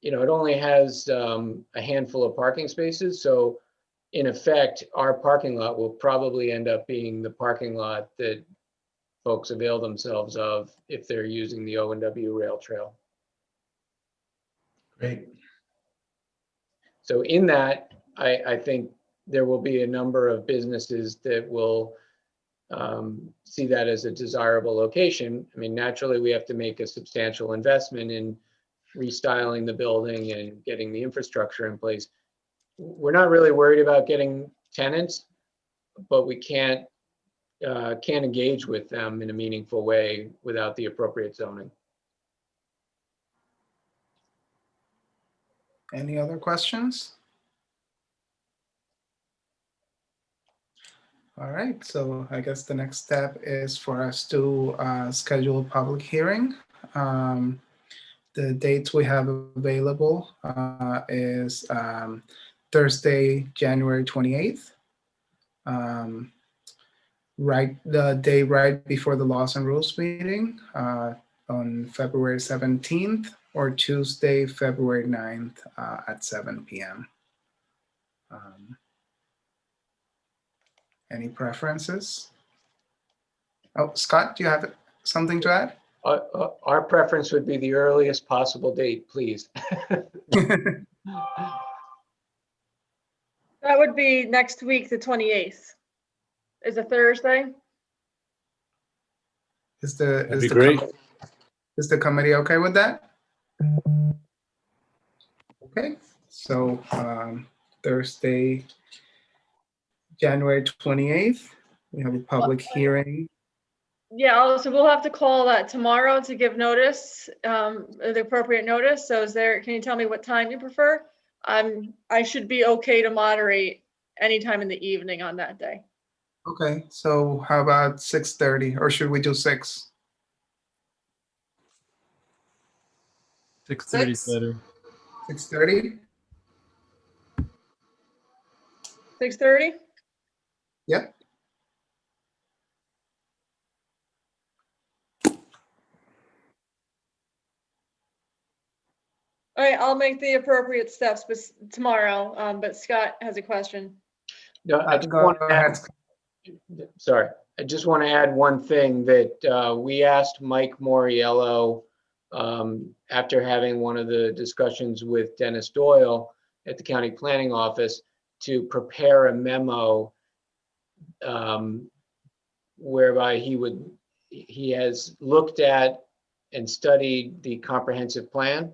it only has a handful of parking spaces. So in effect, our parking lot will probably end up being the parking lot that folks avail themselves of if they're using the O&W rail trail. Great. So in that, I think there will be a number of businesses that will see that as a desirable location. I mean, naturally, we have to make a substantial investment in restyling the building and getting the infrastructure in place. We're not really worried about getting tenants, but we can't engage with them in a meaningful way without the appropriate zoning. Any other questions? All right, so I guess the next step is for us to schedule a public hearing. The dates we have available is Thursday, January 28th, the day right before the Laws and Rules meeting on February 17th, or Tuesday, February 9th at 7 p.m. Any preferences? Oh, Scott, do you have something to add? Our preference would be the earliest possible date, please. That would be next week, the 28th. Is a Thursday? That'd be great. Is the committee okay with that? Okay, so Thursday, January 28th, we have a public hearing. Yeah, so we'll have to call that tomorrow to give notice, the appropriate notice. So can you tell me what time you prefer? I should be okay to moderate anytime in the evening on that day. Okay, so how about 6:30, or should we do 6? 6:30 is better. 6:30? 6:30? Yep. All right, I'll make the appropriate steps tomorrow, but Scott has a question. No, I just Go want to ahead. add, sorry, I just want to add one thing that we asked Mike Moriello after having one of the discussions with Dennis Doyle at the county planning office to prepare a memo whereby he has looked at and studied the comprehensive plan,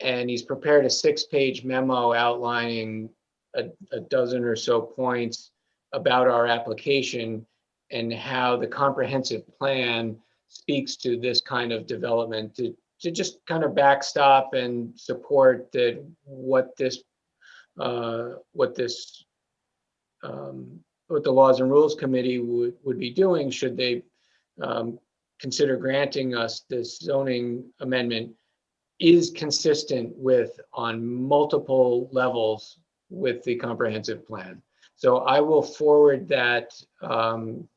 and he's prepared a 6-page memo outlining a dozen or so points about our application and how the comprehensive plan speaks to this kind of development to just kind of backstop and support that what the Laws and Rules Committee would be doing should they consider granting us this zoning amendment is consistent with, on multiple levels, with the comprehensive plan. So I will forward that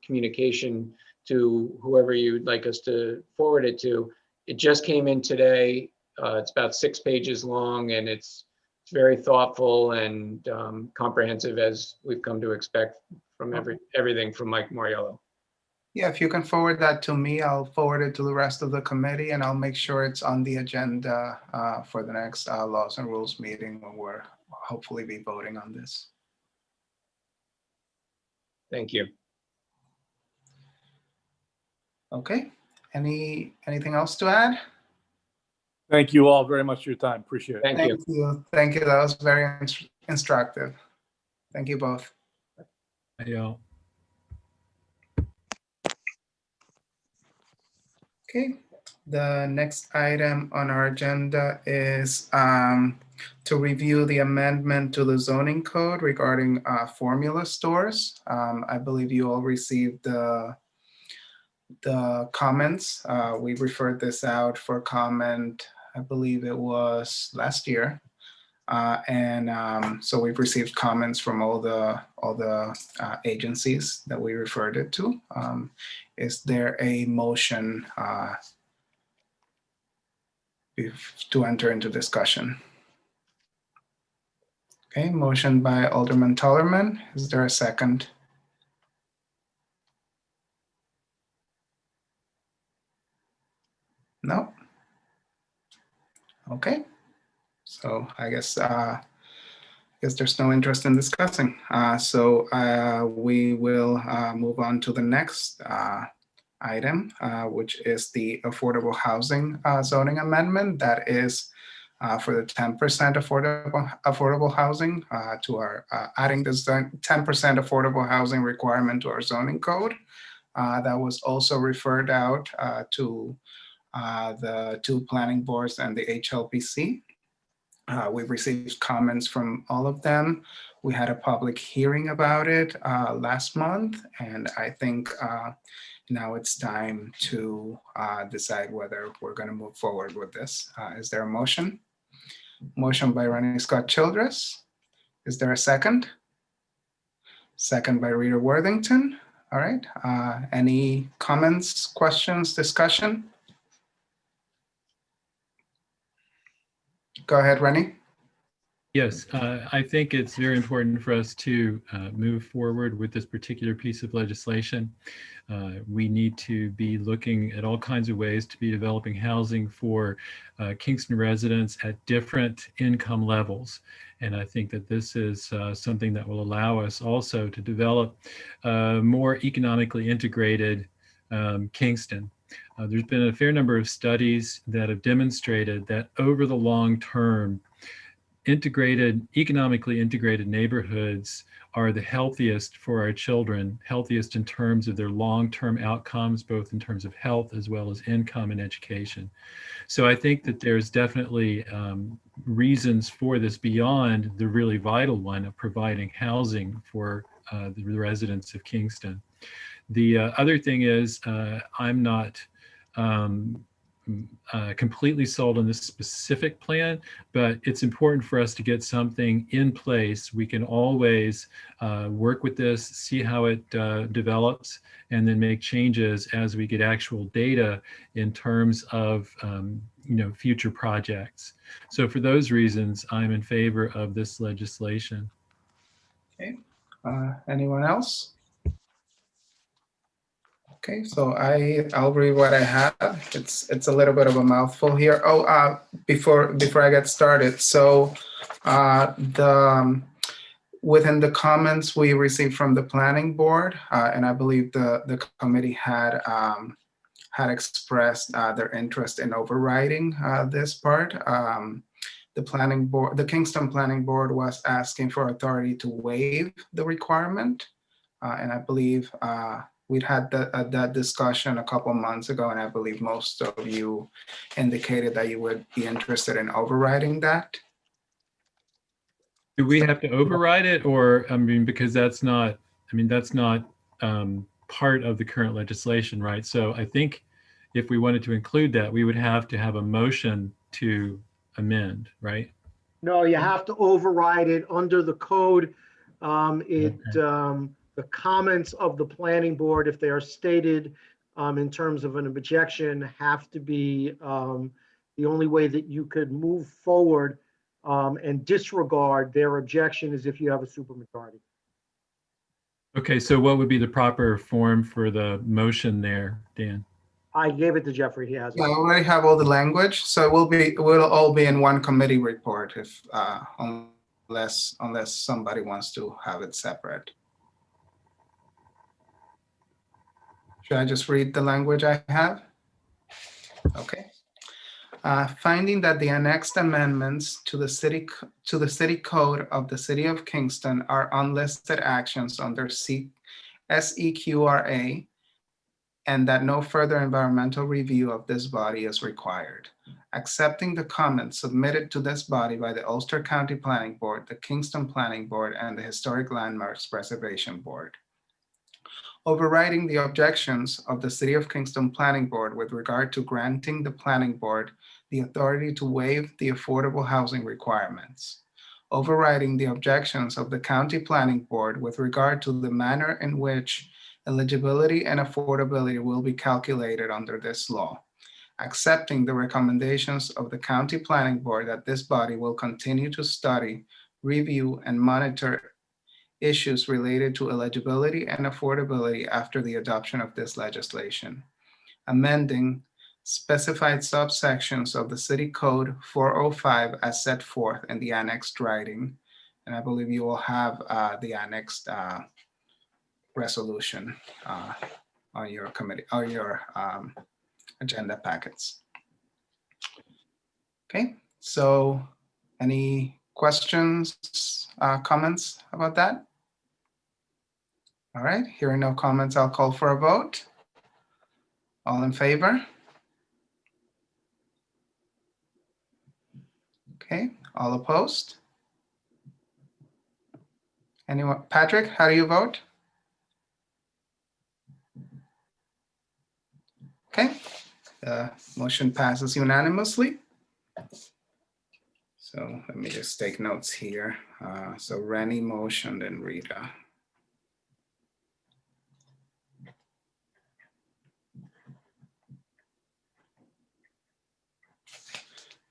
communication to whoever you'd like us to forward it to. It just came in today. It's about 6 pages long, and it's very thoughtful and comprehensive, as we've come to expect from everything from Mike Moriello. Yeah, if you can forward that to me, I'll forward it to the rest of the committee, and I'll make sure it's on the agenda for the next Laws and Rules meeting when we're hopefully be voting on this. Thank you. Okay, anything else to add? Thank you all very much for your time. Appreciate it. Thank you. Thank you. That was very instructive. Thank you both. Hey, y'all. Okay, the next item on our agenda is to review the amendment to the zoning code regarding formula stores. I believe you all received the comments. We referred this out for comment, I believe it was last year. So we've received comments from all the agencies that we referred it to. Is there a motion to enter into discussion? Okay, motion by Alderman Tollerman. Is there a second? No? Okay. So I guess there's no interest in discussing. So we will move on to the next item, which is the affordable housing zoning amendment. That is for the 10% affordable housing to our adding this 10% affordable housing requirement to our zoning code. That was also referred out to the 2 planning boards and the HLPC. We've received comments from all of them. We had a public hearing about it last month, and I think now it's time to decide whether we're going to move forward with this. Is there a motion? Motion by Ronnie Scott Childress. Is there a second? Second by Rita Worthington. All right. Any comments, questions, discussion? Go ahead, Rennie. Yes, I think it's very important for us to move forward with this particular piece of legislation. We need to be looking at all kinds of ways to be developing housing for Kingston residents at different income levels. And I think that this is something that will allow us also to develop more economically integrated Kingston. There's been a fair number of studies that have demonstrated that over the long term, economically integrated neighborhoods are the healthiest for our children, healthiest in terms of their long-term outcomes, both in terms of health as well as income and education. So I think that there's definitely reasons for this beyond the really vital one of providing housing for the residents of Kingston. The other thing is I'm not completely sold on this specific plan, but it's important for us to get something in place. We can always work with this, see how it develops, and then make changes as we get actual data in terms of future projects. So for those reasons, I'm in favor of this legislation. Okay, anyone else? Okay, so I'll read what I have. It's a little bit of a mouthful here. Oh, before I get started, so within the comments we received from the planning board, and I believe the committee had expressed their interest in overriding this part. The Kingston Planning Board was asking for authority to waive the requirement, and I believe we'd had that discussion a couple months ago, and I believe most of you indicated that you would be interested in overriding that. Do we have to override it, or because that's not part of the current legislation, right? So I think if we wanted to include that, we would have to have a motion to amend, right? No, you have to override it under the code. The comments of the planning board, if they are stated in terms of an objection, have to be the only way that you could move forward and disregard their objection is if you have a supermajority. Okay, so what would be the proper form for the motion there, Dan? I gave it to Jeffrey. He has it. Yeah, I already have all the language, so it will all be in one committee report, if unless somebody wants to have it separate. Should I just read the language I have? Okay. Finding that the annexed amendments to the city code of the City of Kingston are unlisted actions under SEQRA, and that no further environmental review of this body is required. Accepting the comments submitted to this body by the Ulster County Planning Board, the Kingston Planning Board, and the Historic Landmarks Preservation Board. Overriding the objections of the City of Kingston Planning Board with regard to granting the Planning Board the authority to waive the affordable housing requirements. Overriding the objections of the County Planning Board with regard to the manner in which eligibility and affordability will be calculated under this law. Accepting the recommendations of the County Planning Board that this body will continue to study, review, and monitor issues related to eligibility and affordability after the adoption of this legislation. Amending specified subsections of the City Code 405 as set forth in the annexed writing. And I believe you will have the annexed resolution on your committee, or your agenda packets. Okay, so any questions, comments about that? All right, hearing no comments, I'll call for a vote. All in favor? Okay, all opposed? Anyone? Patrick, how do you vote? Okay, the motion passes unanimously. So let me just take notes here. So Rennie motioned and Rita.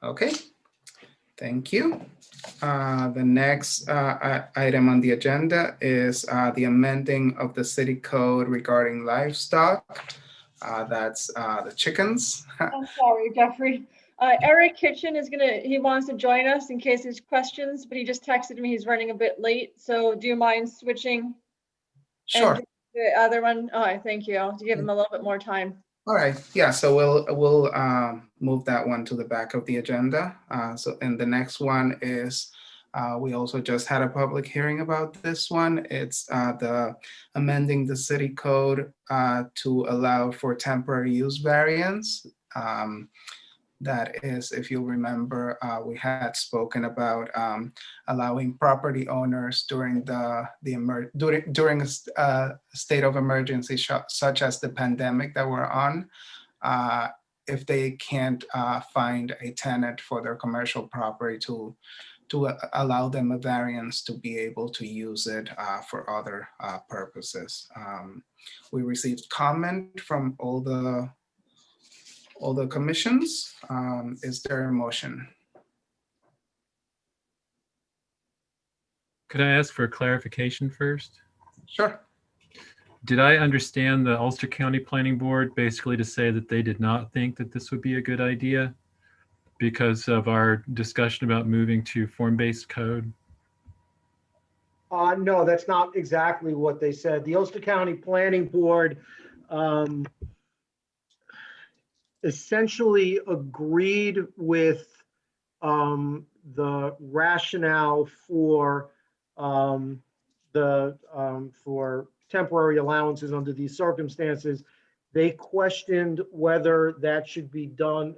Okay, thank you. The next item on the agenda is the amending of the city code regarding livestock. That's the chickens. I'm sorry, Jeffrey. Eric Kitchen he wants to join us in case there's questions, but he just texted me he's running a bit late. So do you mind switching? Sure. And the other one? Oh, thank you. To give him a little bit more time. All right, yeah, so we'll move that one to the back of the agenda. And the next one is, we also just had a public hearing about this one. It's the amending the city code to allow for temporary use variance. That is, if you remember, we had spoken about allowing property owners during during a state of emergency, such as the pandemic that we're on, if they can't find a tenant for their commercial property to allow them a variance to be able to use it for other purposes. We received comment from all the commissions. Is there a motion? Could I ask for clarification first? Sure. Did I understand the Ulster County Planning Board basically to say that they did not think that this would be a good idea because of our discussion about moving to form-based code? No, that's not exactly what they said. The Ulster County Planning Board essentially agreed with the rationale for for temporary allowances under these circumstances. They questioned whether that should be done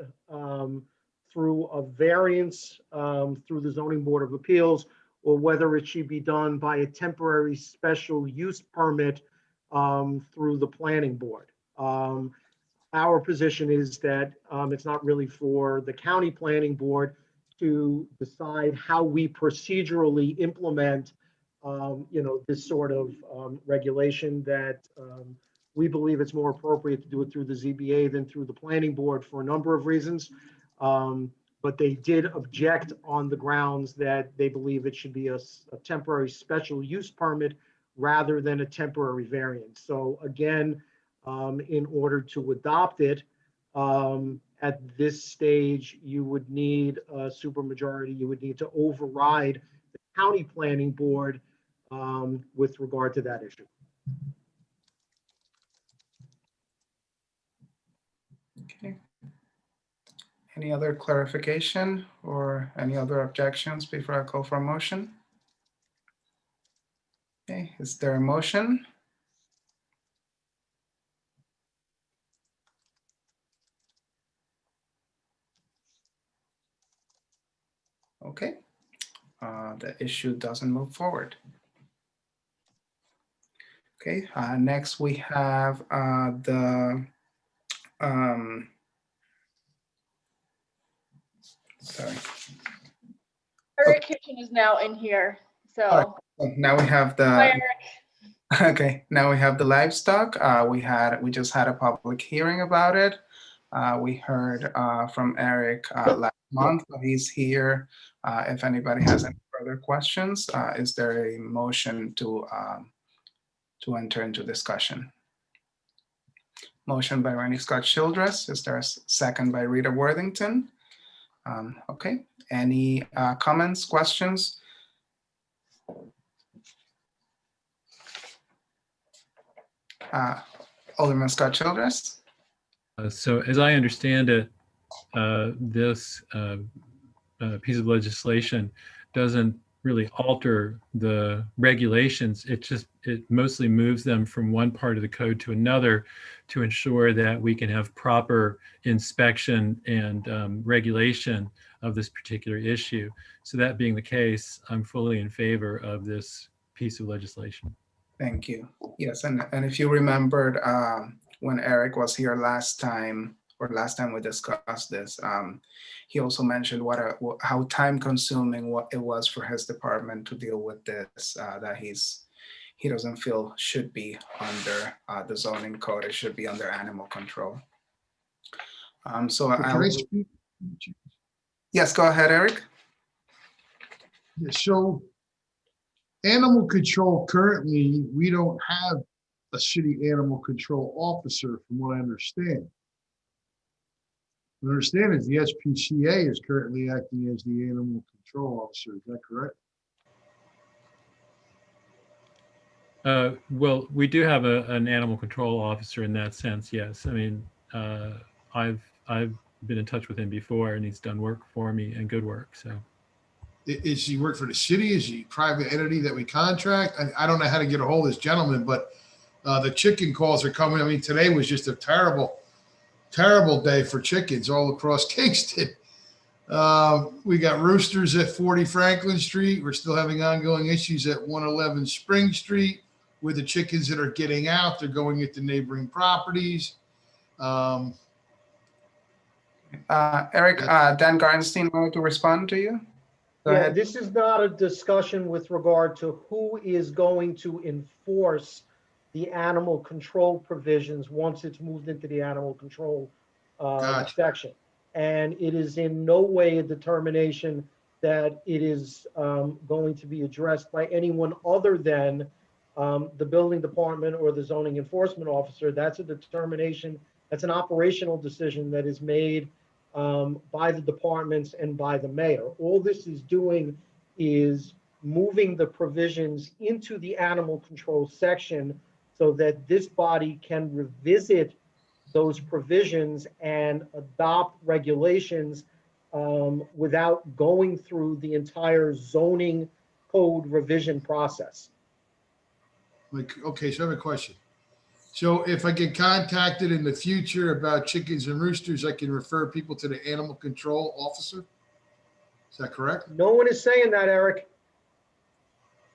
through a variance through the Zoning Board of Appeals, or whether it should be done by a temporary special use permit through the planning board. Our position is that it's not really for the county planning board to decide how we procedurally implement this sort of regulation, that we believe it's more appropriate to do it through the ZBA than through the planning board for a number of reasons. But they did object on the grounds that they believe it should be a temporary special use permit rather than a temporary variance. So again, in order to adopt it, at this stage, you would need a supermajority. You would need to override the county planning board with regard to that issue. Okay. Any other clarification or any other objections before I call for a motion? Okay, is there a motion? Okay, the issue doesn't move forward. Okay, next we have sorry. Eric Kitchen is now in here, so. All right, now we have the. Hi, Eric. Okay, now we have the livestock. We just had a public hearing about it. We heard from Eric last month, but he's here. If anybody has any further questions, is there a motion to enter into discussion? Motion by Randy Scott Childress. Is there a second by Rita Worthington? Okay, any comments, questions? Alderman Scott Childress. So as I understand it, this piece of legislation doesn't really alter the regulations. It mostly moves them from one part of the code to another to ensure that we can have proper inspection and regulation of this particular issue. So that being the case, I'm fully in favor of this piece of legislation. Thank you. Yes, and if you remembered when Eric was here last time we discussed this, he also mentioned how time-consuming it was for his department to deal with this, that he doesn't feel should be under the zoning code. It should be under animal control. So Can I speak? Yes, go ahead, Eric. Yeah, so animal control, currently, we don't have a city animal control officer, from what I understand. What I understand is the SPCA is currently acting as the animal control officer. Is that correct? Well, we do have an animal control officer in that sense, yes. I mean, I've been in touch with him before, and he's done work for me, and good work, so. Is he work for the city? Is he a private entity that we contract? I don't know how to get a hold of this gentleman, but the chicken calls are coming. I mean, today was just a terrible day for chickens all across Kingston. We got roosters at 40 Franklin Street. We're still having ongoing issues at 111 Spring Street with the chickens that are getting out. They're going into neighboring properties. Eric, Dan Garnstein wanted to respond to you. Go Yeah, ahead. this is not a discussion with regard to who is going to enforce the animal control provisions once it's moved into the animal control Gotcha. section. And it is in no way a determination that it is going to be addressed by anyone other than the building department or the zoning enforcement officer. That's a determination, that's an operational decision that is made by the departments and by the mayor. All this is doing is moving the provisions into the animal control section so that this body can revisit those provisions and adopt regulations without going through the entire zoning code revision process. Like, okay, so I have a question. So if I get contacted in the future about chickens and roosters, I can refer people to the animal control officer? Is that correct? No one is saying that, Eric.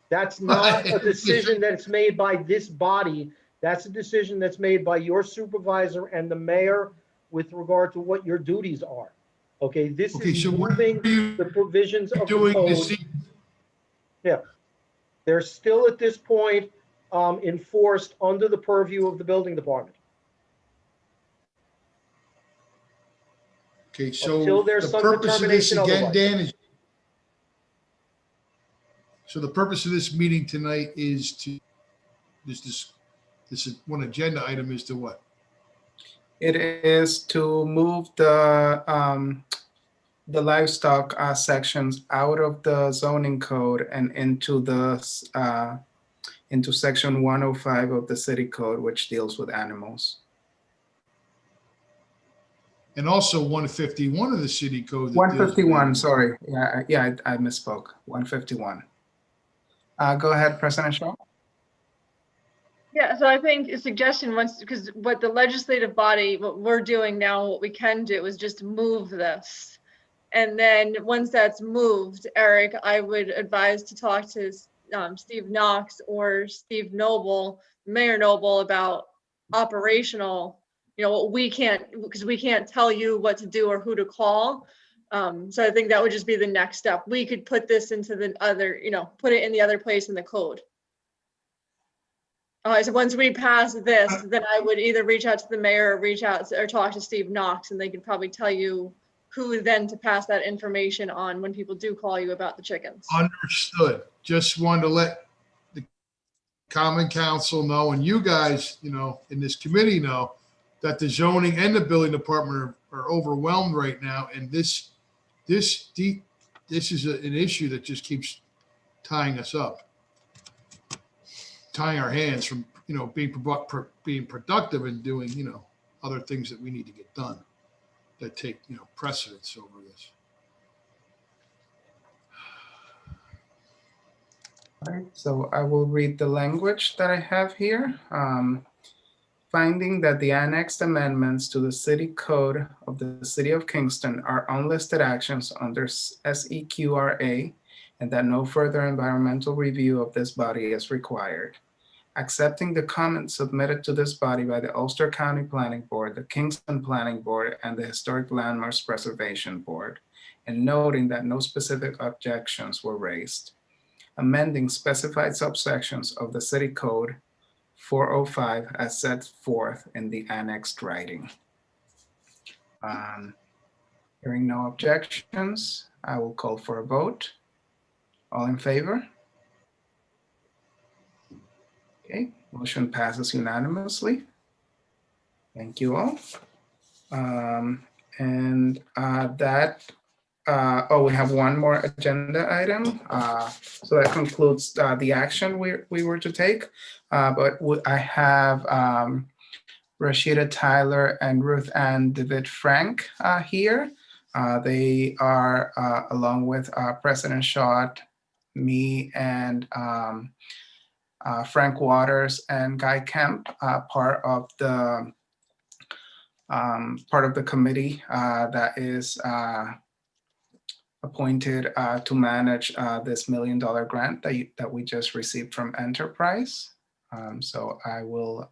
That's not a decision that's made by this body. That's a decision that's made by your supervisor and the mayor with regard to what your duties are. Okay, this Okay, is so what moving are you the provisions of the doing code. this? They're still at this point enforced under the purview of the building department. Okay, so Until there's the some purpose of this determination again, otherwise. Dan, is, so the purpose of this meeting tonight is to, this is one agenda item is to what? It is to move the livestock sections out of the zoning code and into the into section 105 of the city code, which deals with animals. And also 151 of the city code. that deals with 151, animals. sorry. Yeah, I misspoke. 151. Go ahead, President Shaw. Yeah, so I think a suggestion once, because what the legislative body, what we're doing now, what we can do is just move this. And then once that's moved, Eric, I would advise to talk to Steve Knox or Steve Noble, Mayor Noble, about operational, what we can't, because we can't tell you what to do or who to call. So I think that would just be the next step. We could put this into the other, put it in the other place in the code. So once we pass this, then I would either reach out to the mayor or talk to Steve Knox, and they could probably tell you who then to pass that information on when people do call you about the chickens. Understood. Just wanted to let the common council know, and you guys, in this committee know, that the zoning and the building department are overwhelmed right now. And this is an issue that just keeps tying us up, tying our hands from, being productive and doing, other things that we need to get done that take, precedence over this. All right, so I will read the language that I have here. Finding that the annexed amendments to the city code of the city of Kingston are unlisted actions under SEQRA and that no further environmental review of this body is required. Accepting the comments submitted to this body by the Ulster County Planning Board, the Kingston Planning Board, and the Historic Landmarks Preservation Board, and noting that no specific objections were raised. Amending specified subsections of the city code 405 as set forth in the annexed writing. Hearing no objections, I will call for a vote. All in favor? Okay, motion passes unanimously. Thank you all. We have one more agenda item. So that concludes the action we were to take. But I have Rashida Tyler and Ruth Ann David Frank here. They are, along with President Schott, me, and Frank Waters and Guy Kemp, part of the committee that is appointed to manage this $1 million grant that we just received from Enterprise. So I will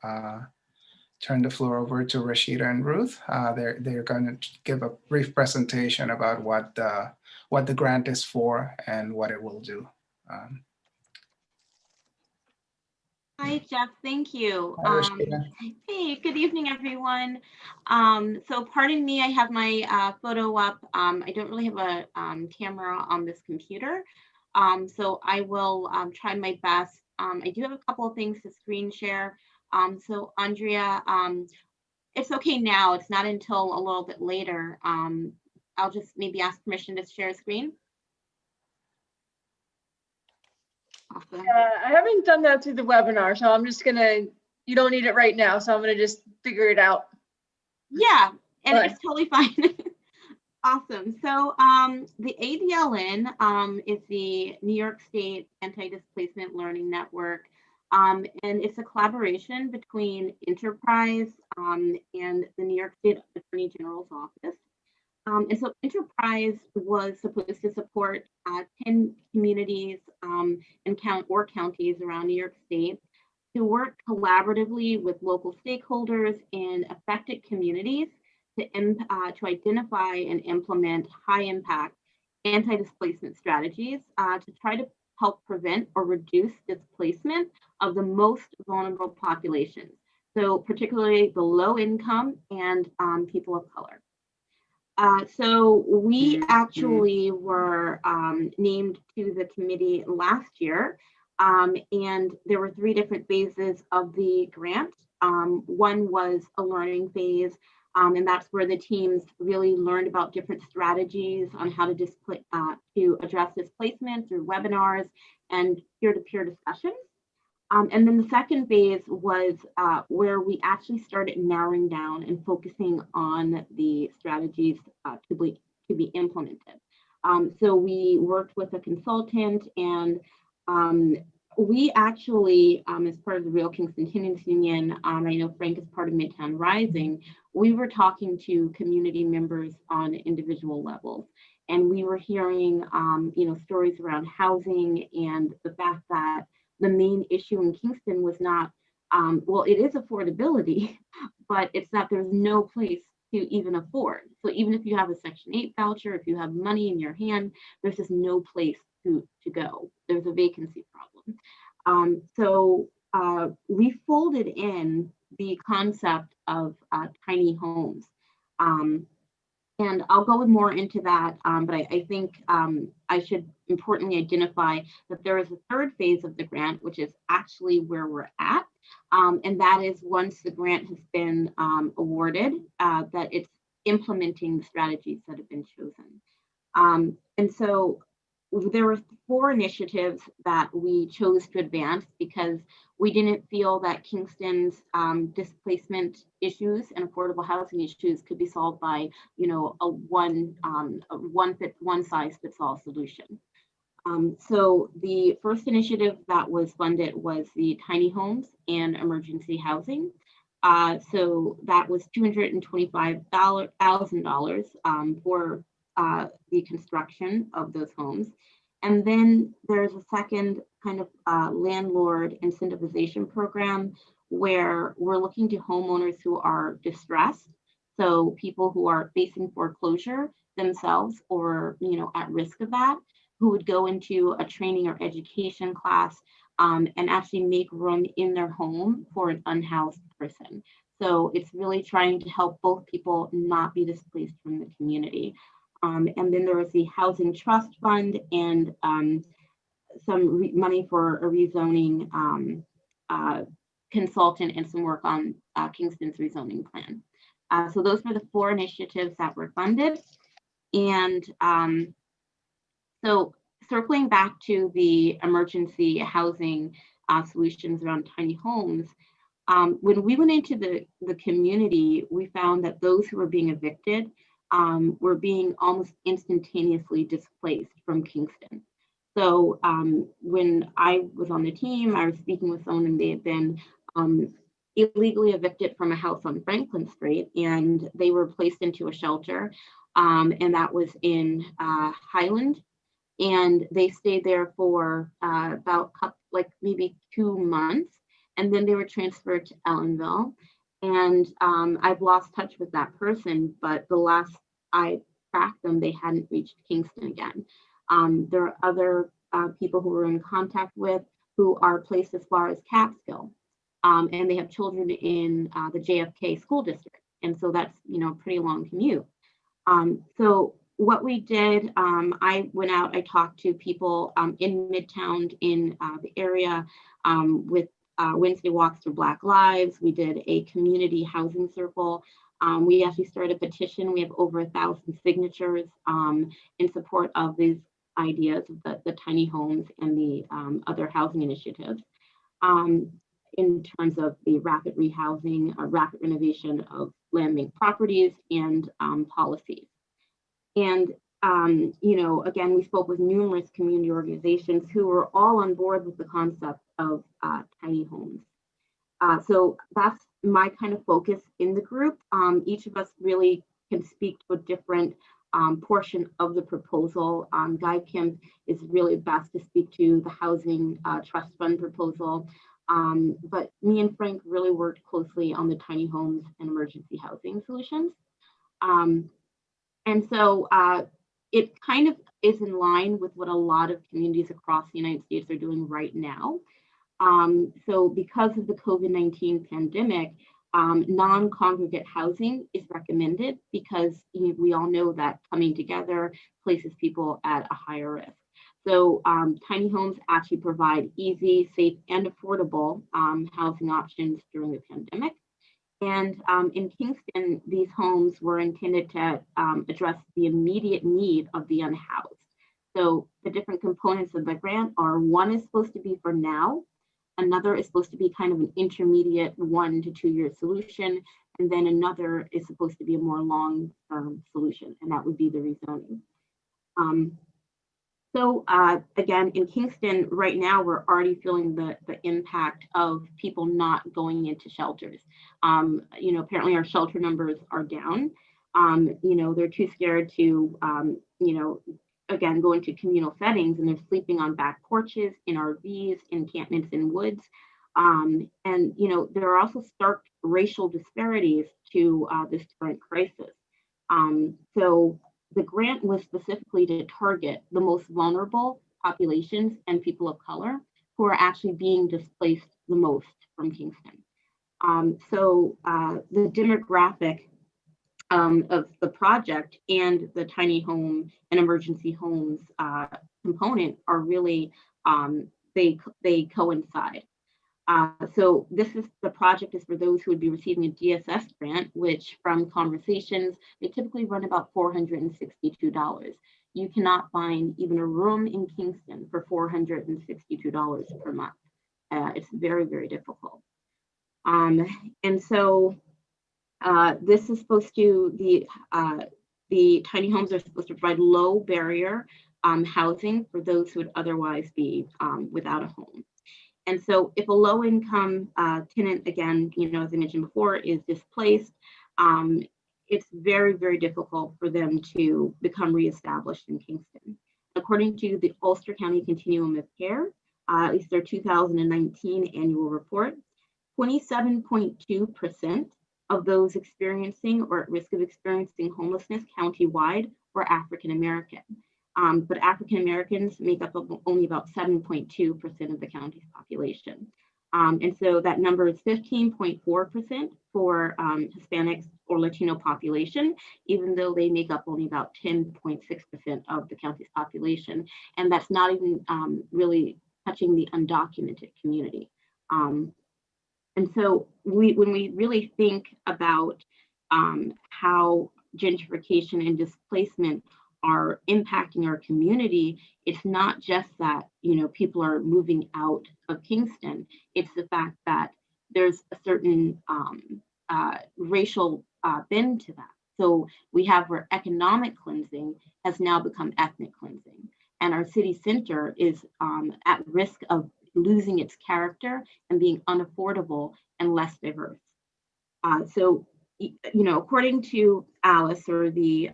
turn the floor over to Rashida and Ruth. They're going to give a brief presentation about what the grant is for and what it will do. Hi, Jeff. Thank you. Hi, Rashida. Hey, good evening, everyone. So pardon me, I have my photo up. I don't really have a camera on this computer. So I will try my best. I do have a couple of things to screen share. So Andrea, it's okay now. It's not until a little bit later. I'll just maybe ask permission to share screen. Awesome. I haven't done that through the webinar, so I'm just gonna, you don't need it right now, so I'm gonna just figure it out. Yeah, and Right. it's totally fine. Awesome. So the ADLN is the New York State Anti-Displacement Learning Network. And it's a collaboration between Enterprise and the New York State Attorney General's office. And so Enterprise was supposed to support 10 communities and counties around New York State to work collaboratively with local stakeholders in affected communities to identify and implement high-impact anti-displacement strategies to try to help prevent or reduce displacement of the most vulnerable populations, so particularly the low income and people of color. So we actually were named to the committee last year, and there were 3 different phases of the grant. One was a learning phase, and that's where the teams really learned about different strategies on how to address displacement through webinars and peer-to-peer discussions. And then the second phase was where we actually started narrowing down and focusing on the strategies to be implemented. So we worked with a consultant, and we actually, as part of the Real Kingston Tenants Union, I know Frank is part of Midtown Rising, we were talking to community members on individual levels. And we were hearing, stories around housing and the fact that the main issue in Kingston was not, well, it is affordability, but it's that there's no place to even afford. So even if you have a Section 8 voucher, if you have money in your hand, there's just no place to go. There's a vacancy problem. So we folded in the concept of tiny homes. And I'll go more into that, but I think I should importantly identify that there is a third phase of the grant, which is actually where we're at. And that is once the grant has been awarded, that it's implementing the strategies that have been chosen. And so there were 4 initiatives that we chose to advance because we didn't feel that Kingston's displacement issues and affordable housing issues could be solved by, a one size fits all solution. So the first initiative that was funded was the tiny homes and emergency housing. So that was $225,000 for the construction of those homes. And then there's a second kind of landlord incentivization program where we're looking to homeowners who are distressed. So people who are facing foreclosure themselves or, at risk of that, who would go into a training or education class and actually make room in their home for an unhoused person. So it's really trying to help both people not be displaced from the community. And then there was the Housing Trust Fund and some money for a rezoning consultant and some work on Kingston's rezoning plan. So those were the 4 initiatives that were funded. And so circling back to the emergency housing solutions around tiny homes, when we went into the community, we found that those who were being evicted were being almost instantaneously displaced from Kingston. So when I was on the team, I was speaking with someone and they had been illegally evicted from a house on Franklin Street, and they were placed into a shelter, and that was in Highland. And they stayed there for about maybe 2 months, and then they were transferred to Ellenville. And I've lost touch with that person, but the last I tracked them, they hadn't reached Kingston again. There are other people who we're in contact with who are placed as far as Catskill, and they have children in the JFK school district. And so that's, a pretty long commute. So what we did, I went out, I talked to people in Midtown in the area with Wednesday walks through Black Lives. We did a community housing circle. We actually started a petition. We have over 1,000 signatures in support of these ideas of the tiny homes and the other housing initiatives in terms of the rapid rehousing or rapid renovation of land bank properties and policies. And, again, we spoke with numerous community organizations who were all on board with the concept of tiny homes. So that's my kind of focus in the group. Each of us really can speak to a different portion of the proposal. Guy Kim is really best to speak to the housing trust fund proposal. But me and Frank really worked closely on the tiny homes and emergency housing solutions. And so it kind of is in line with what a lot of communities across the United States are doing right now. So because of the COVID-19 pandemic, non-congregate housing is recommended because we all know that coming together places people at a higher risk. So tiny homes actually provide easy, safe, and affordable housing options during the pandemic. And in Kingston, these homes were intended to address the immediate need of the unhoused. So the different components of the grant are, one is supposed to be for now, another is supposed to be kind of an intermediate 1 to 2 year solution, and then another is supposed to be a more long-term solution, and that would be the rezoning. So again, in Kingston right now, we're already feeling the impact of people not going into shelters. Apparently our shelter numbers are down. They're too scared to, again, go into communal settings, and they're sleeping on back porches, in RVs, encampments in woods. There are also stark racial disparities to this current crisis. So the grant was specifically to target the most vulnerable populations and people of color who are actually being displaced the most from Kingston. The demographic of the project and the tiny home and emergency homes component are really, they coincide. So the project is for those who would be receiving a DSS grant, which from conversations, they typically run about $462. You cannot find even a room in Kingston for $462 per month. It's very, very difficult. This is supposed to, the tiny homes are supposed to provide low barrier housing for those who would otherwise be without a home. And so if a low income tenant, again, as I mentioned before, is displaced, it's very, very difficult for them to become reestablished in Kingston. According to the Ulster County Continuum of Care, at least their 2019 annual report, 27.2% of those experiencing or at risk of experiencing homelessness countywide were African American. But African Americans make up only about 7.2% of the county's population. And so that number is 15.4% for Hispanics or Latino population, even though they make up only about 10.6% of the county's population. And that's not even really touching the undocumented community. And so when we really think about how gentrification and displacement are impacting our community, it's not just that, people are moving out of Kingston. It's the fact that there's a certain racial bend to that. So we have where economic cleansing has now become ethnic cleansing. And our city center is at risk of losing its character and being unaffordable and less diverse. According to Alice, or the,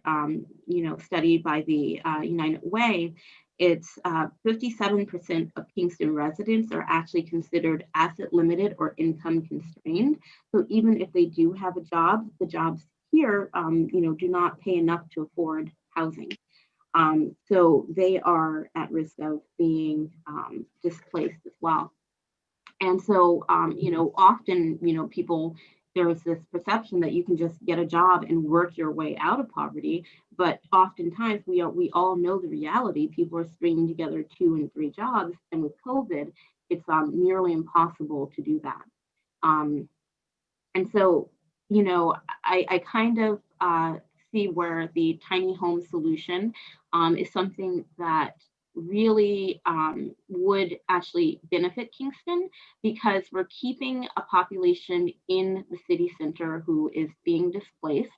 study by the United Way, It's 57% of Kingston residents are actually considered asset limited or income constrained. So even if they do have a job, the jobs here, do not pay enough to afford housing. So they are at risk of being displaced as well. And so, often, people, there's this perception that you can just get a job and work your way out of poverty. But oftentimes we all know the reality. People are stringing together 2 and 3 jobs. And with COVID, it's nearly impossible to do that. And so, I kind of see where the tiny home solution is something that really would actually benefit Kingston, because we're keeping a population in the city center who is being displaced,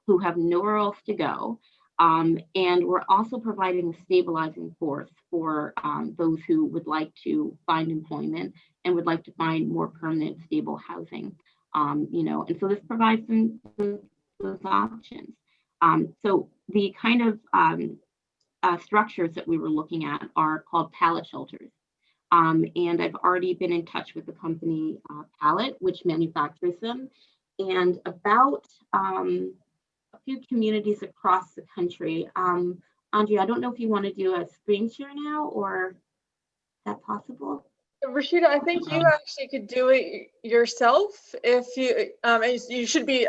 who have nowhere else to go. And we're also providing a stabilizing force for those who would like to find employment and would like to find more permanent, stable housing. And so this provides some those options. So the kind of structures that we were looking at are called pallet shelters. And I've already been in touch with the company Pallet, which manufactures them. And about a few communities across the country. Andrea, I don't know if you want to do a screen share now, or is that possible? Rashida, I think you actually could do it yourself if you, you should be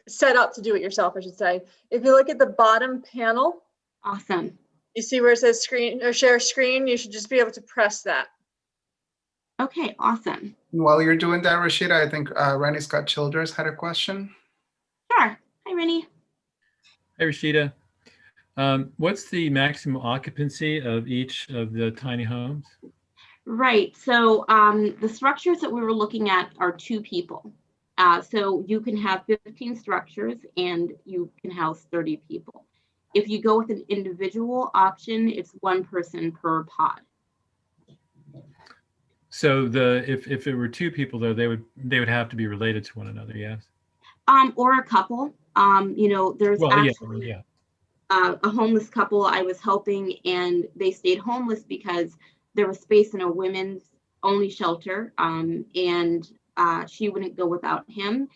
set up to do it yourself, I should say. If you look at the bottom panel. Awesome. You see where it says screen or share screen, you should just be able to press that. Okay, awesome. While you're doing that, Rashida, I think Rennie Scott Childers had a question. Sure. Hi, Rennie. Hi, Rashida. What's the maximum occupancy of each of the tiny homes? Right. So the structures that we were looking at are 2 people. So you can have 15 structures and you can house 30 people. If you go with an individual option, it's 1 person per pod. So if it were 2 people though, they would have to be related to one another, yes? Or a couple. There's actually a homeless couple I was helping, and they stayed homeless because there was space in a women's only shelter, and she wouldn't go without him,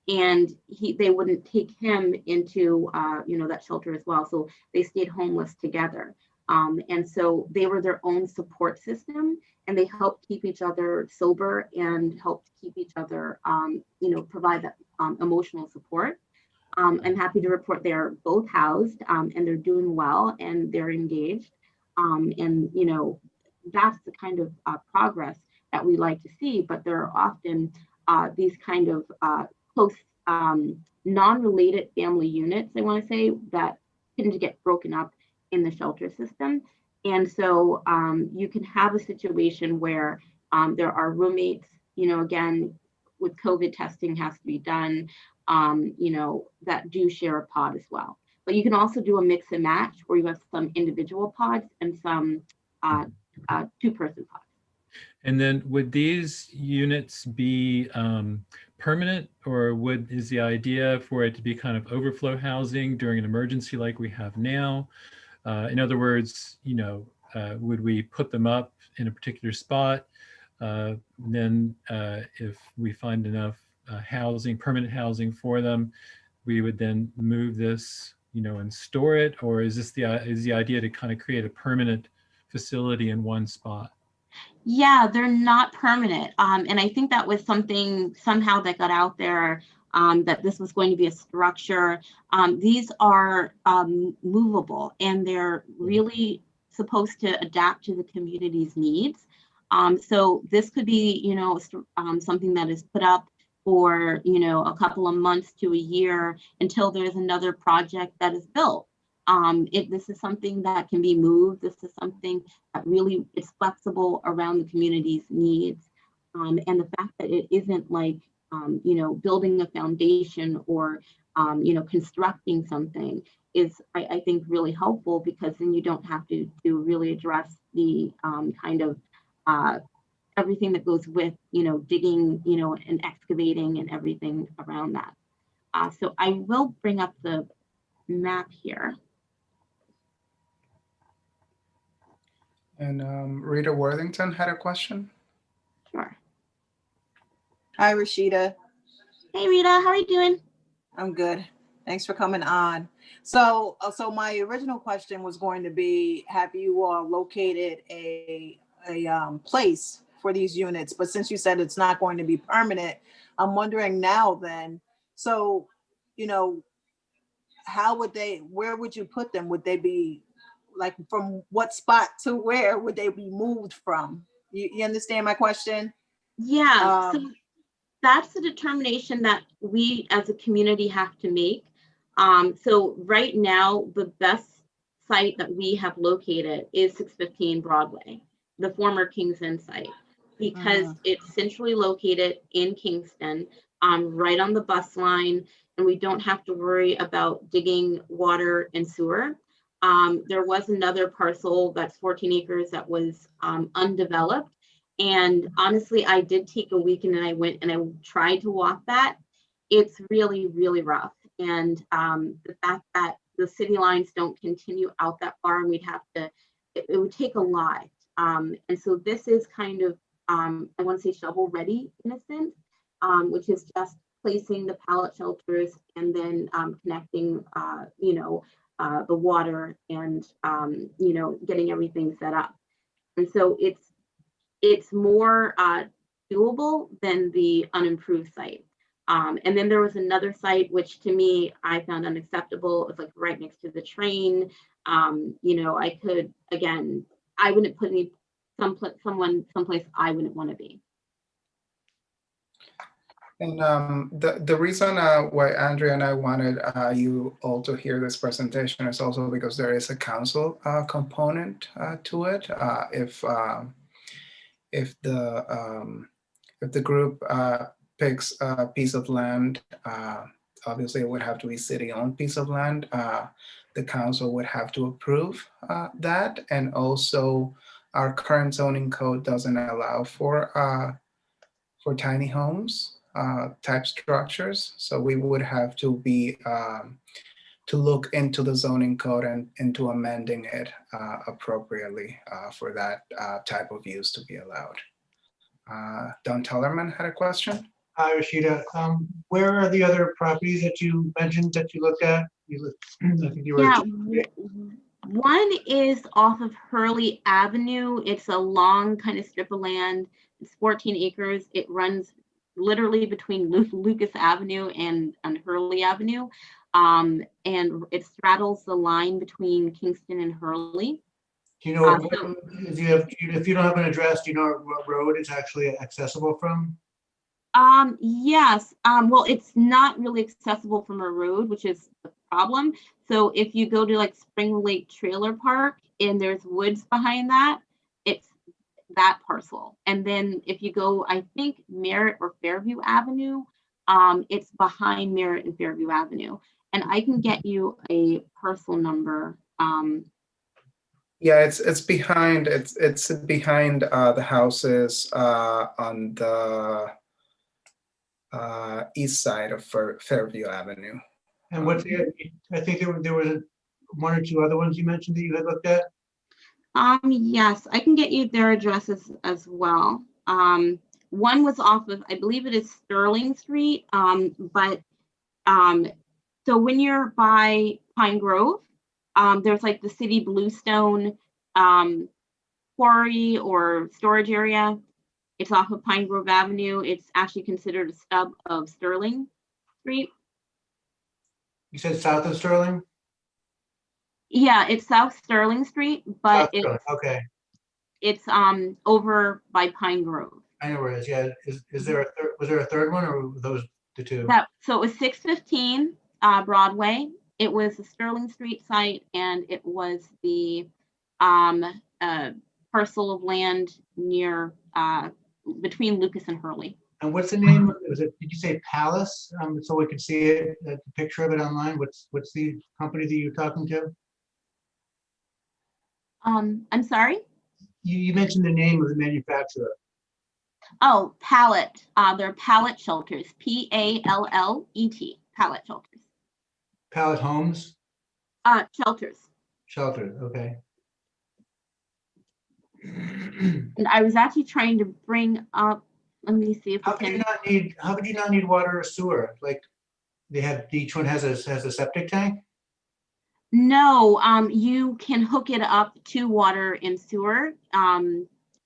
and they wouldn't take him into that shelter as well. So they stayed homeless together. And so they were their own support system, and they helped keep each other sober and helped keep each other, provide that emotional support. I'm happy to report they're both housed, and they're doing well, and they're engaged. And that's the kind of progress that we like to see. But there are often these kind of close, non-related family units, I want to say, that tend to get broken up in the shelter system. And so you can have a situation where there are roommates, again, with COVID testing has to be done, that do share a pod as well. But you can also do a mix and match where you have some individual pods and some 2-person pods. And then would these units be permanent, or is the idea for it to be kind of overflow housing during an emergency like we have now? In other words, would we put them up in a particular spot? Then if we find enough permanent housing for them, we would then move this, and store it? Or is the idea to kind of create a permanent facility in one spot? Yeah, they're not permanent. And I think that was something somehow that got out there, that this was going to be a structure. These are movable, and they're really supposed to adapt to the community's needs. So this could be, something that is put up for, a couple of months to a year until there's another project that is built. This is something that can be moved. This is something that really is flexible around the community's needs. And the fact that it isn't like, building a foundation or, constructing something is, I think, really helpful, because then you don't have to really address the kind of everything that goes with, digging, and excavating and everything around that. So I will bring up the map here. And Rita Worthington had a question. Sure. Hi, Rashida. Hey, Rita, how are you doing? I'm good. Thanks for coming on. So my original question was going to be, have you located a place for these units? But since you said it's not going to be permanent, I'm wondering now then, so, where would you put them? Would they be like, from what spot to where would they be moved from? You understand my question? Yeah, so that's the determination that we as a community have to make. So right now, the best site that we have located is 615 Broadway, the former Kingston site, because it's centrally located in Kingston, right on the bus line, and we don't have to worry about digging water and sewer. There was another parcel that's 14 acres that was undeveloped. And honestly, I did take a weekend and I went and I tried to walk that. It's really, really rough. And the fact that the city lines don't continue out that far, and we'd have to, it would take a lot. And so this is kind of, I want to say shovel ready in a sense, which is just placing the pallet shelters and then connecting, the water and, getting everything set up. And so it's more doable than the unimproved site. And then there was another site, which to me, I found unacceptable. It was like right next to the train. I could, again, I wouldn't put someplace I wouldn't want to be. And the reason why Andrea and I wanted you all to hear this presentation is also because there is a council component to it. If the group picks a piece of land, obviously it would have to be city-owned piece of land. The council would have to approve that, and also our current zoning code doesn't allow for tiny homes type structures. So we would have to be to look into the zoning code and into amending it appropriately for that type of use to be allowed. Don Tellerman had a question. Hi, Rashida. Where are the other properties that you mentioned that you looked at? I think you were. Yeah, one is off of Hurley Avenue. It's a long kind of strip of land. It's 14 acres. It runs literally between Lucas Avenue and Hurley Avenue. And it straddles the line between Kingston and Hurley. Do you know if you don't have an address, do you know what road it's actually accessible from? Yes. Well, it's not really accessible from a road, which is the problem. So if you go to like Spring Lake Trailer Park and there's woods behind that, it's that parcel. And then if you go, I think Merritt or Fairview Avenue, it's behind Merritt and Fairview Avenue. And I can get you a parcel number. Yeah, it's behind. It's behind the houses on the east side of Fairview Avenue. And what's I think there was one or two other ones you mentioned that you had looked at. Yes, I can get you their addresses as well. One was off of, I believe it is Sterling Street, so when you're by Pine Grove, there's like the City Bluestone quarry or storage area. It's off of Pine Grove Avenue. It's actually considered a stub of Sterling Street. You said south of Sterling? Yeah, it's South Sterling Street, but okay. It's over by Pine Grove. I know where it is. Yeah. Is there a third? Was there a third one, or were those the two? So it was 615 Broadway. It was the Sterling Street site, and it was the parcel of land near between Lucas and Hurley. And what's the name? Did you say Palace? So we could see it, the picture of it online. What's the company that you're talking to? I'm sorry? You mentioned the name of the manufacturer. Oh, Pallet. They're Pallet Shelters. Pallet. Pallet Shelters. Pallet Homes? Shelters. Shelters, okay. And I was actually trying to bring up, let me see if How we could you can. not need, how could you not need water or sewer? Like they have, each one has a septic tank? No, you can hook it up to water and sewer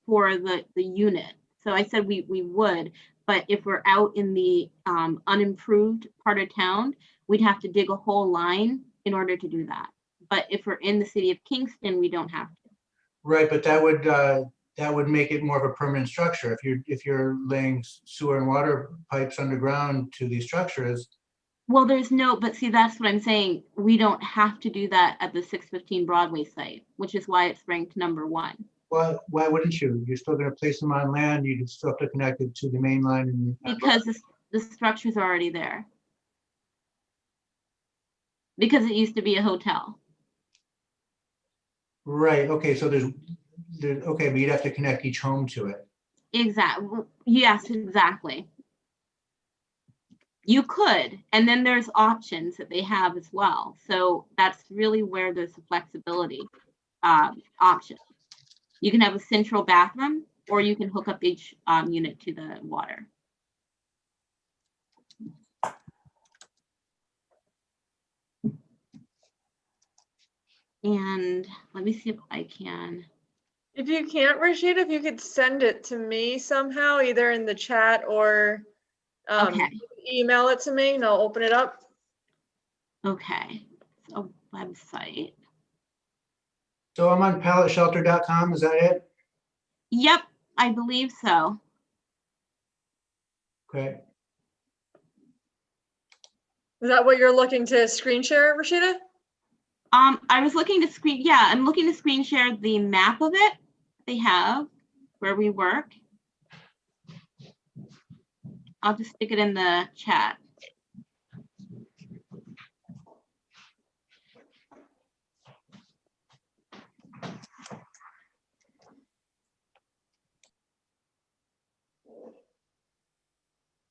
for the unit. So I said we would, but if we're out in the unimproved part of town, we'd have to dig a whole line in order to do that. But if we're in the city of Kingston, we don't have to. Right, but that would make it more of a permanent structure. If you're laying sewer and water pipes underground to these structures. Well, there's no, but see, that's what I'm saying. We don't have to do that at the 615 Broadway site, which is why it's ranked #1. Why wouldn't you? You're still going to place them on land. You still have to connect it to the main line. Because the structure's already there. Because it used to be a hotel. Right. Okay. So there's okay, but you'd have to connect each home to it. Exactly. Yes, exactly. You could, and then there's options that they have as well. So that's really where there's the flexibility option. You can have a central bathroom, or you can hook up each unit to the water. And let me see if I can. If you can't, Rashida, if you could send it to me somehow, either in the chat or Okay. email it to me and I'll open it up. Okay. It's a website. So I'm on palletshelter.com. Is that it? Yep, I believe so. Okay. Is that what you're looking to screen share, Rashida? I was looking to I'm looking to screen share the map of it they have where we work. I'll just stick it in the chat.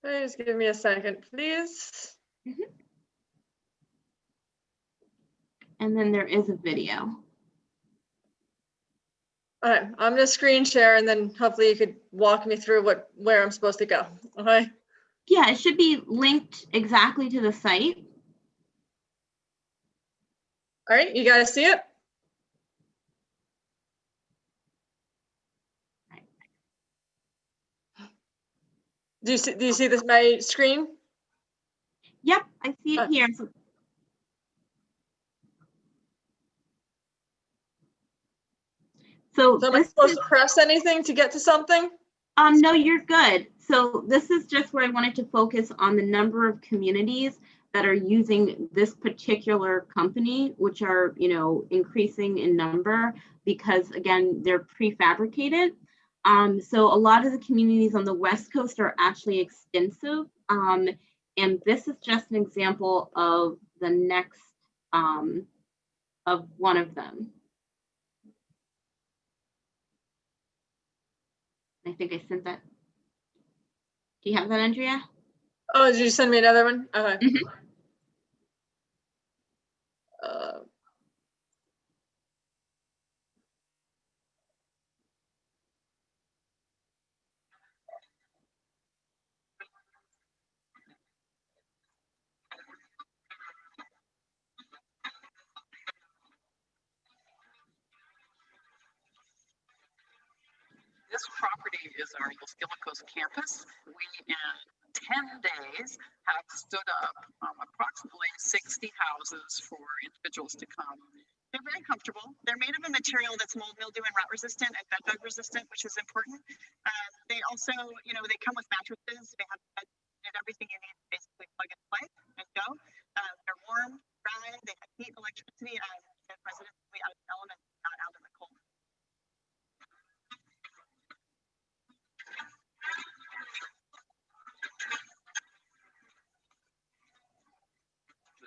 Hey, just give me a second, please. And then there is a video. All right, I'm gonna screen share and then hopefully you could walk me through where I'm supposed to go. Okay. Yeah, it should be linked exactly to the site. All right, you guys see it? Do you see this my screen? Yep, I see it here. So am I supposed to press anything to get to something? No, you're good. So this is just where I wanted to focus on the number of communities that are using this particular company, which are, increasing in number because again, they're prefabricated. So a lot of the communities on the West Coast are actually extensive. And this is just an example of the next, of one of them. I think I sent that. Do you have that, Andrea? Oh, did you send me another one? Okay. This property is our Los Guilacos campus. We, in 10 days, have stood up approximately 60 houses for individuals to come. They're very comfortable. They're made of a material that's mold, mildew, and rot resistant and bed bug resistant, which is important. They also, they come with mattresses. They have everything you need to basically plug and play and go. They're warm, dry, they have heat, electricity, and residents will be out of the elements, not out in the cold.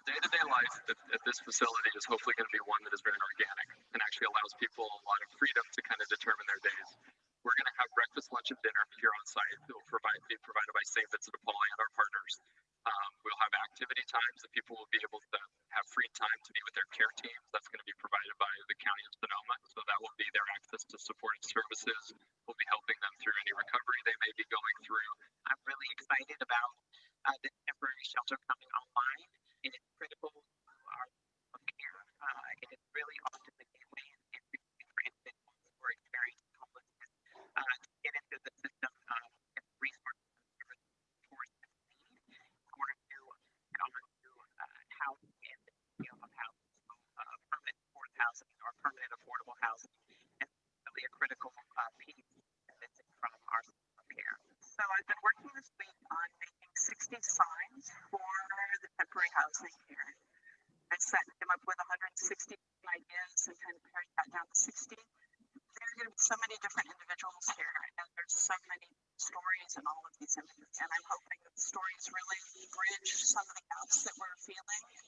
Day-to-day life at this facility is hopefully going to be one that is very organic and actually allows people a lot of freedom to kind of determine their days. We're going to have breakfast, lunch, and dinner here on site that will be provided by St. Vincent de Paul and our partners. We'll have activity times that people will be able to have free time to be with their care teams. That's going to be provided by the County of Sonoma. So that will be their access to supportive services. We'll be helping them through any recovery they may be going through. I'm really excited about the temporary shelter coming online. It is critical to our care. It is really often the gateway and for individuals who are experiencing homelessness to get into the system and resources in order to get on to housing and the scale of housing, permanent supportive housing or permanent affordable housing, and really a critical piece missing from our system of care. So I've been working this week on making 60 signs for the temporary housing here. I came up with 160 ideas and kind of pared that down to 60. There are going to be so many different individuals here, and there's so many stories in all of these images. And I'm hoping that the stories really bridge some of the gaps that we're feeling in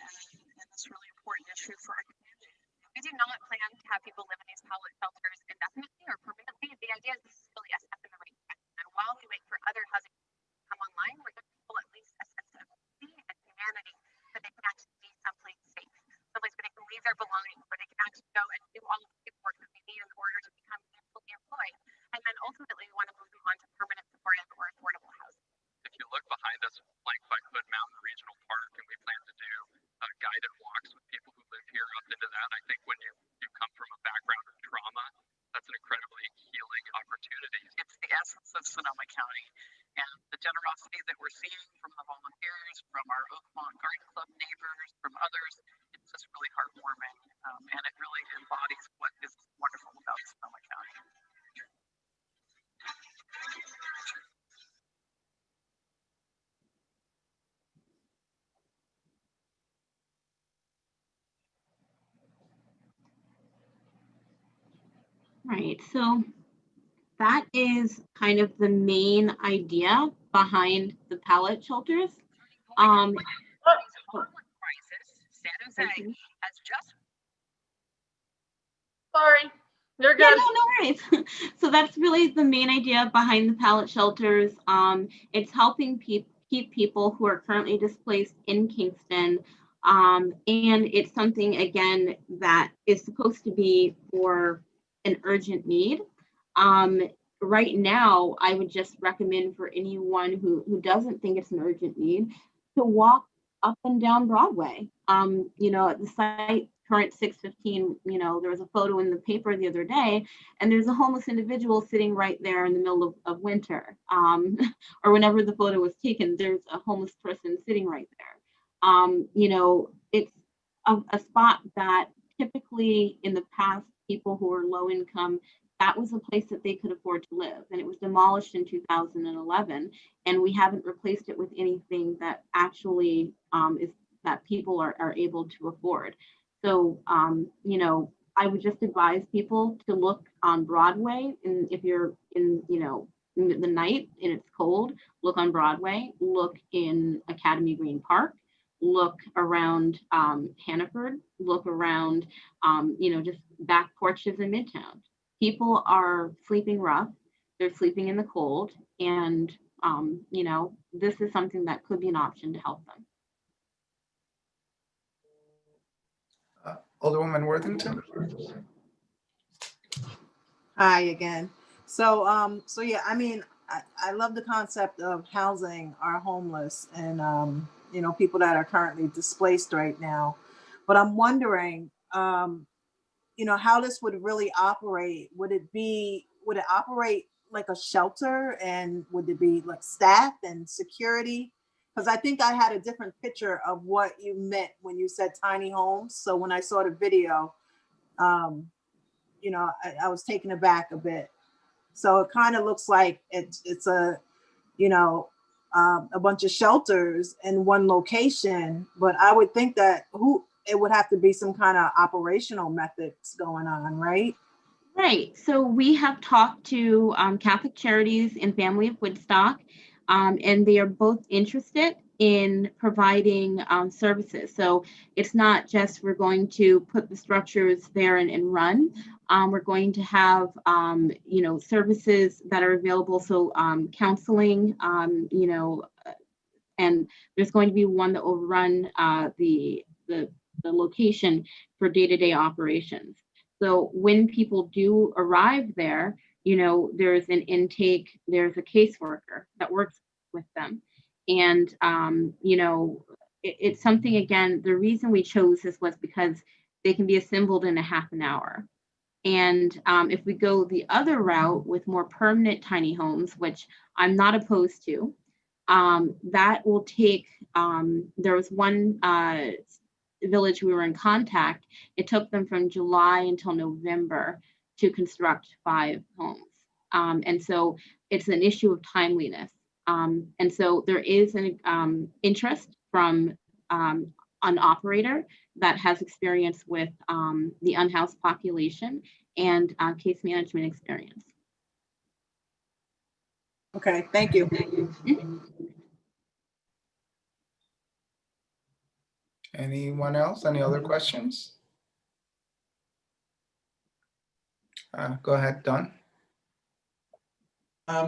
this really important issue for our community. We do not plan to have people live in these pallet shelters indefinitely or permanently. The idea is this is really a step in the right direction. And while we wait for other housing to come online, we're giving people at least a sense of dignity and humanity that they can actually be someplace safe, someplace where they can leave their belongings, where they can actually go and do all of the paperwork that they need in order to become fully employed. And then ultimately, we want to move them on to permanent supportive or affordable housing. If you look behind us, flanked by Hood Mountain Regional Park, and we plan to do guided walks with people who live here up into that. I think when you come from a background of trauma, that's an incredibly healing opportunity. It's the essence of Sonoma County, and the generosity that we're seeing from the volunteers, from our Oakmont Garden Club neighbors, from others, it's just really heartwarming, and it really embodies what is wonderful about Sonoma County. Right, so that is kind of the main idea behind the pallet shelters. Homeless crisis, San Jose has just. Sorry, you're Yeah, good. no worries. So that's really the main idea behind the pallet shelters. It's helping keep people who are currently displaced in Kingston. And it's something, again, that is supposed to be for an urgent need. Right now, I would just recommend for anyone who doesn't think it's an urgent need to walk up and down Broadway. You know, at the site current 615, you know, there was a photo in the paper the other day, and there's a homeless individual sitting right there in the middle of winter, or whenever the photo was taken, there's a homeless person sitting right there. You know, it's a spot that typically in the past, people who are low income, that was a place that they could afford to live. And it was demolished in 2011. And we haven't replaced it with anything that actually is that people are able to afford. So, you know, I would just advise people to look on Broadway. And if you're in, you know, in the night and it's cold, look on Broadway, look in Academy Green Park, look around Hannaford, look around, you know, just back porches in Midtown. People are sleeping rough, they're sleeping in the cold, and, you know, this is something that could be an option to help them. Alderwoman Worthington. Hi again. So, so yeah, I mean, I love the concept of housing our homeless and, you know, people that are currently displaced right now. But I'm wondering, you know, how this would really operate. Would it operate like a shelter, and would it be like staff and security? Because I think I had a different picture of what you meant when you said tiny homes. So when I saw the video, you know, I was taken aback a bit. So it kind of looks like it's a, you know, a bunch of shelters in one location, but I would think that it would have to be some kind of operational methods going on, right? Right. So we have talked to Catholic Charities and Family of Woodstock, and they are both interested in providing services. So it's not just we're going to put the structures there and run. We're going to have, you know, services that are available. So counseling, you know, And there's going to be one that will run the location for day-to-day operations. So when people do arrive there, there's an intake, there's a caseworker that works with them. And, it's something, again, the reason we chose this was because they can be assembled in a half an hour. And if we go the other route with more permanent tiny homes, which I'm not opposed to, that will take, there was one village we were in contact, it took them from July until November to construct 5 homes. And so it's an issue of timeliness. And so there is an interest from an operator that has experience with the unhoused population and case management experience. Okay, thank you. Anyone else? Any other questions? Go ahead, Don.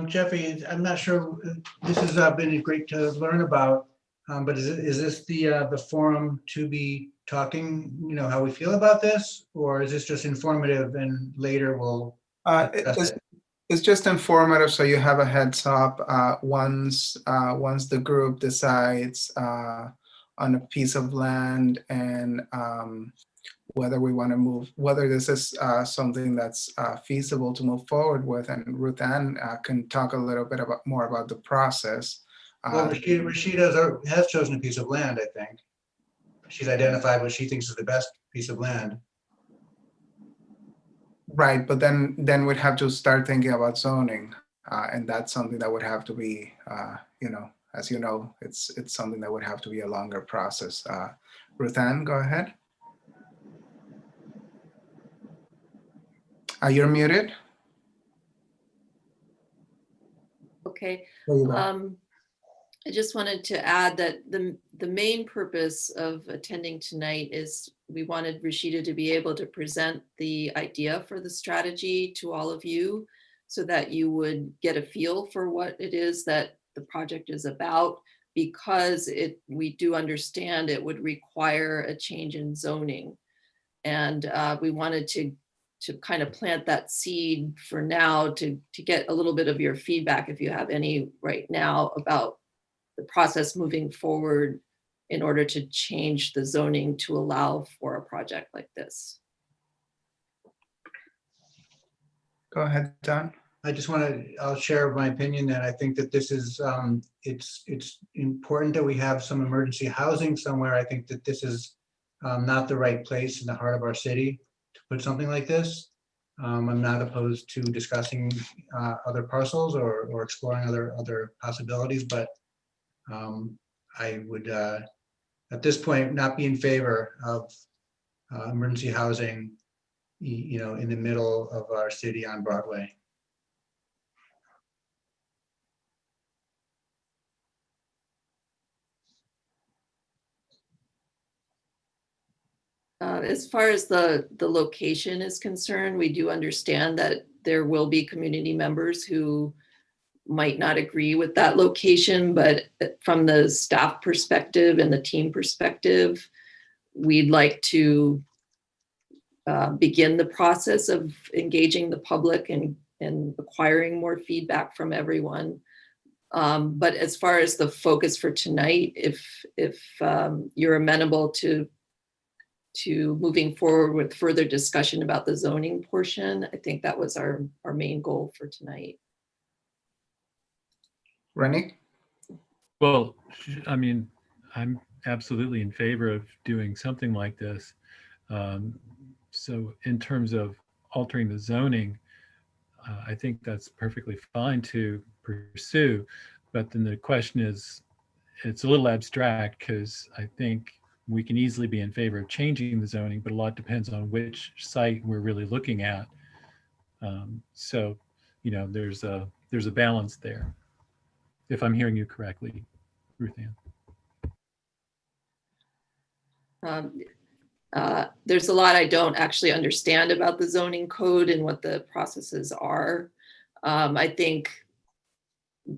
Jeffrey, I'm not sure, this has been great to learn about, but is this the forum to be talking, how we feel about this? Or is this just informative and later we'll discuss it? It's just informative, so you have a heads up once the group decides on a piece of land and whether we want to move, whether this is something that's feasible to move forward with. And Ruth Ann can talk a little bit more about the process. Well, Rashida has chosen a piece of land, I think. She's identified what she thinks is the best piece of land. Right, but then we'd have to start thinking about zoning, and that's something that would have to be, as you know, it's something that would have to be a longer process. Ruth Ann, go ahead. You're muted. Okay. There you go. I just wanted to add that the main purpose of attending tonight is we wanted Rashida to be able to present the idea for the strategy to all of you so that you would get a feel for what it is that the project is about, because we do understand it would require a change in zoning. And we wanted to kind of plant that seed for now to get a little bit of your feedback, if you have any right now, about the process moving forward in order to change the zoning to allow for a project like this. Go ahead, Don. I just I'll share my opinion that I think that this is, it's important that we have some emergency housing somewhere. I think that this is not the right place in the heart of our city to put something like this. I'm not opposed to discussing other parcels or exploring other possibilities, but I would, at this point, not be in favor of emergency housing, in the middle of our city on Broadway. As far as the location is concerned, we do understand that there will be community members who might not agree with that location, but from the staff perspective and the team perspective, we'd like to begin the process of engaging the public and acquiring more feedback from everyone. But as far as the focus for tonight, if you're amenable to moving forward with further discussion about the zoning portion, I think that was our main goal for tonight. Rennie? Well, I mean, I'm absolutely in favor of doing something like this. So in terms of altering the zoning, I think that's perfectly fine to pursue. But then the question is, it's a little abstract, because I think we can easily be in favor of changing the zoning, but a lot depends on which site we're really looking at. So, there's a balance there, if I'm hearing you correctly, Ruth Ann. There's a lot I don't actually understand about the zoning code and what the processes are. I think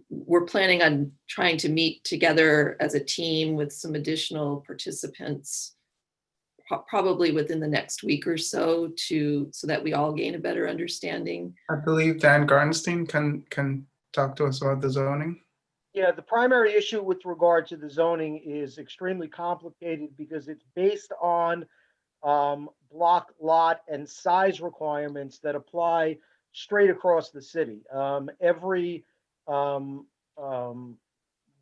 we're planning on trying to meet together as a team with some additional participants, probably within the next week or so, so that we all gain a better understanding. I believe Dan Garnstein can talk to us about the zoning. Yeah, the primary issue with regard to the zoning is extremely complicated because it's based on block, lot, and size requirements that apply straight across the city. Every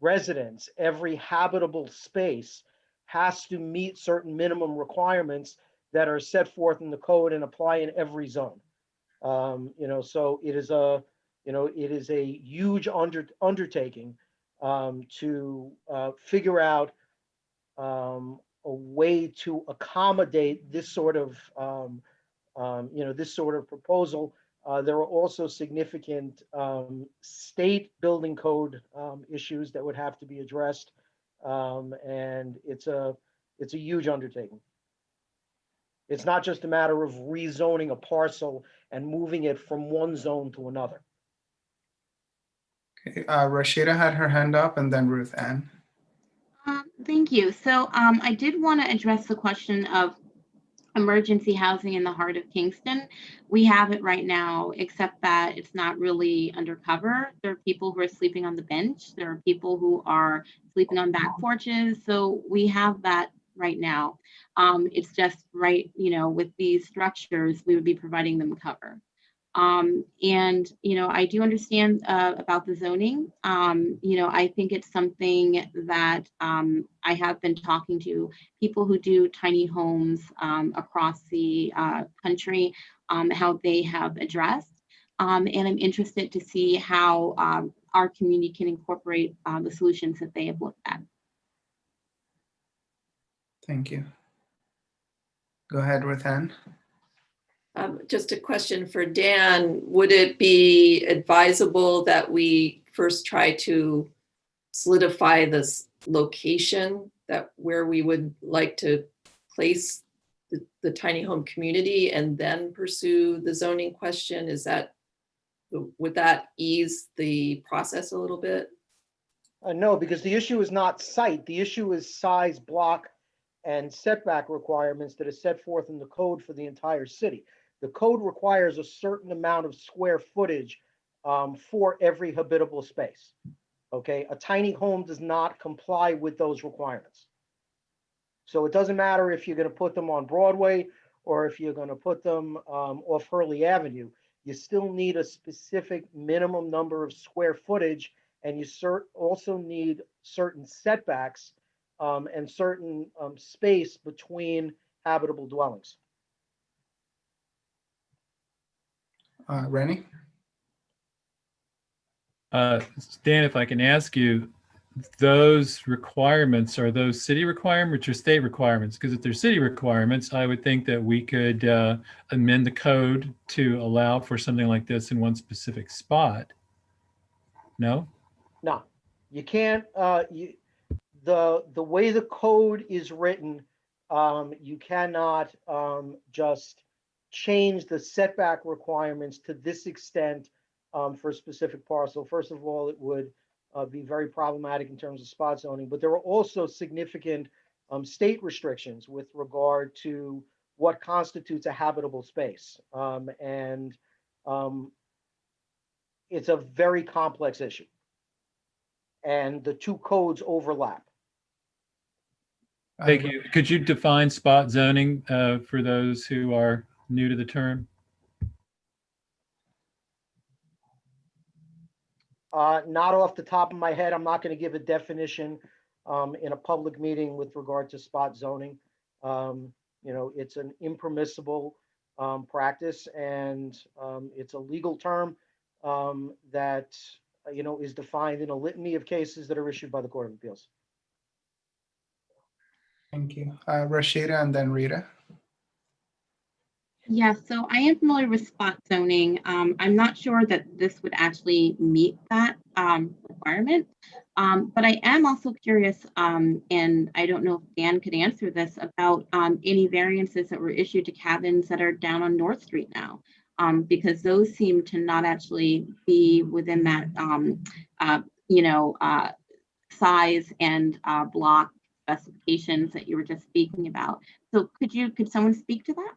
residence, every habitable space has to meet certain minimum requirements that are set forth in the code and apply in every zone. So it is a huge undertaking to figure out a way to accommodate this sort of proposal. There are also significant state building code issues that would have to be addressed, and it's a huge undertaking. It's not just a matter of rezoning a parcel and moving it from one zone to another. Okay, Rashida had her hand up, and then Ruth Ann. Thank you. So I did want to address the question of emergency housing in the heart of Kingston. We have it right now, except that it's not really undercover. There are people who are sleeping on the bench. There are people who are sleeping on back porches. So we have that right now. It's just right, with these structures, we would be providing them cover. I do understand about the zoning. I think it's something that I have been talking to people who do tiny homes across the country, how they have addressed. And I'm interested to see how our community can incorporate the solutions that they have looked at. Thank you. Go ahead, Ruth Ann. Just a question for Dan. Would it be advisable that we first try to solidify this location where we would like to place the tiny home community and then pursue the zoning question? Would that ease the process a little bit? No, because the issue is not site. The issue is size, block, and setback requirements that are set forth in the code for the entire city. The code requires a certain amount of square footage for every habitable space. Okay, a tiny home does not comply with those requirements. So it doesn't matter if you're going to put them on Broadway or if you're going to put them off Hurley Avenue. You still need a specific minimum number of square footage, and you also need certain setbacks and certain space between habitable dwellings. Rennie? Dan, if I can ask you, those requirements, are those city requirements or state requirements? Because if they're city requirements, I would think that we could amend the code to allow for something like this in one specific spot. No? No, you can't. The way the code is written, you cannot just change the setback requirements to this extent for a specific parcel. First of all, it would be very problematic in terms of spot zoning, but there are also significant state restrictions with regard to what constitutes a habitable space. It's a very complex issue. And the two codes overlap. Thank you. Could you define spot zoning for those who are new to the term? Not off the top of my head. I'm not going to give a definition in a public meeting with regard to spot zoning. It's an impermissible practice, and it's a legal term that is defined in a litany of cases that are issued by the Court of Appeals. Thank you. Rashida and then Rita. Yeah, so I am familiar with spot zoning. I'm not sure that this would actually meet that requirement, but I am also curious, and I don't know if Dan could answer this, about any variances that were issued to cabins that are down on North Street now. because those seem to not actually be within that, size and block specifications that you were just speaking about. So could someone speak to that?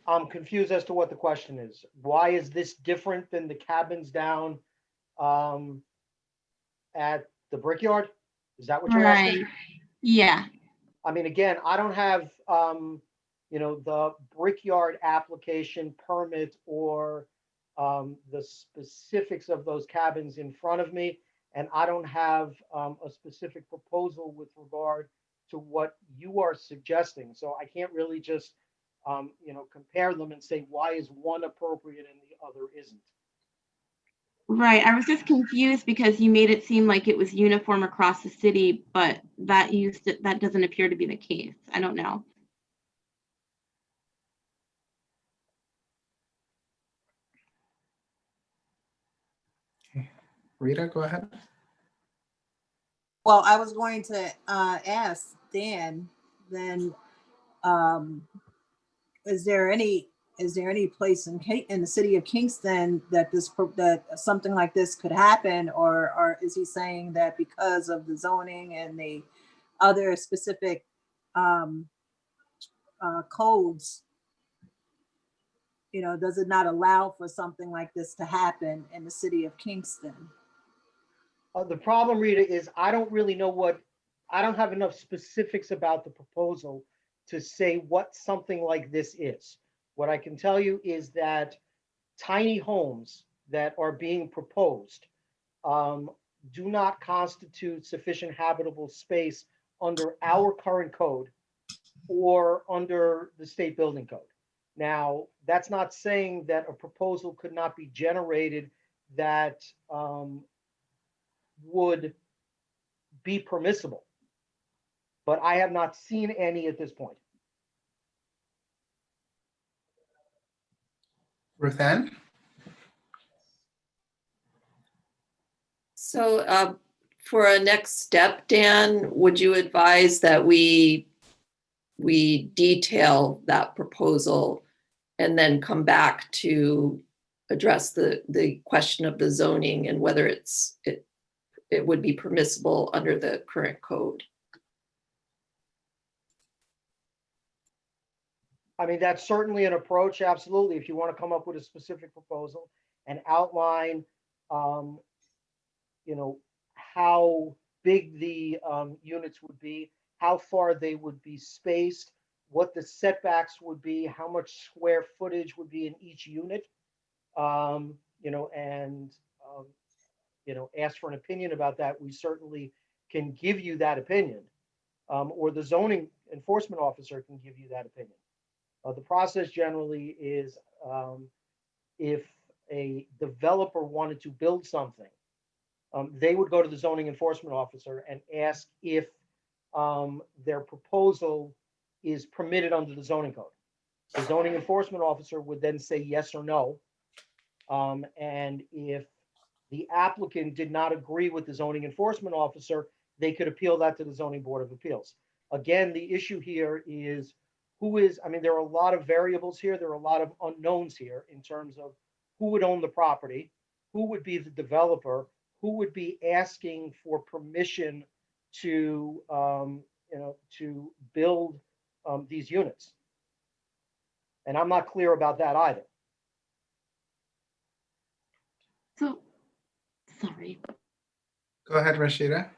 I'm confused as to what the question is. Why is this different than the cabins down at the Brickyard? Is that what you're asking? Right. Yeah. I mean, again, I don't have, the Brickyard application permit or the specifics of those cabins in front of me. And I don't have a specific proposal with regard to what you are suggesting. So I can't really just, compare them and say, why is one appropriate and the other isn't? Right. I was just confused because you made it seem like it was uniform across the city, but that doesn't appear to be the case. I don't know. Rita, go ahead. Well, I was going to ask Dan, then, is there any place in the city of Kingston that something like this could happen, or is he saying that because of the zoning and the other specific codes, does it not allow for something like this to happen in the city of Kingston? The problem, Rita, is I don't really know I don't have enough specifics about the proposal to say what something like this is. What I can tell you is that tiny homes that are being proposed do not constitute sufficient habitable space under our current code or under the state building code. Now, that's not saying that a proposal could not be generated that would be permissible, but I have not seen any at this point. Ruth Ann? So for a next step, Dan, would you advise that we detail that proposal and then come back to address the question of the zoning and whether it would be permissible under the current code? I mean, that's certainly an approach, absolutely. If you want to come up with a specific proposal and outline, how big the units would be, how far they would be spaced, what the setbacks would be, how much square footage would be in each unit, ask for an opinion about that, we certainly can give you that opinion, or the zoning enforcement officer can give you that opinion. The process generally is if a developer wanted to build something, they would go to the zoning enforcement officer and ask if their proposal is permitted under the zoning code. The zoning enforcement officer would then say yes or no. And if the applicant did not agree with the zoning enforcement officer, they could appeal that to the zoning board of appeals. Again, the issue here is there are a lot of variables here. There are a lot of unknowns here in terms of who would own the property, who would be the developer, who would be asking for permission to, to build these units. And I'm not clear about that either. So, sorry. Go ahead, Rashida.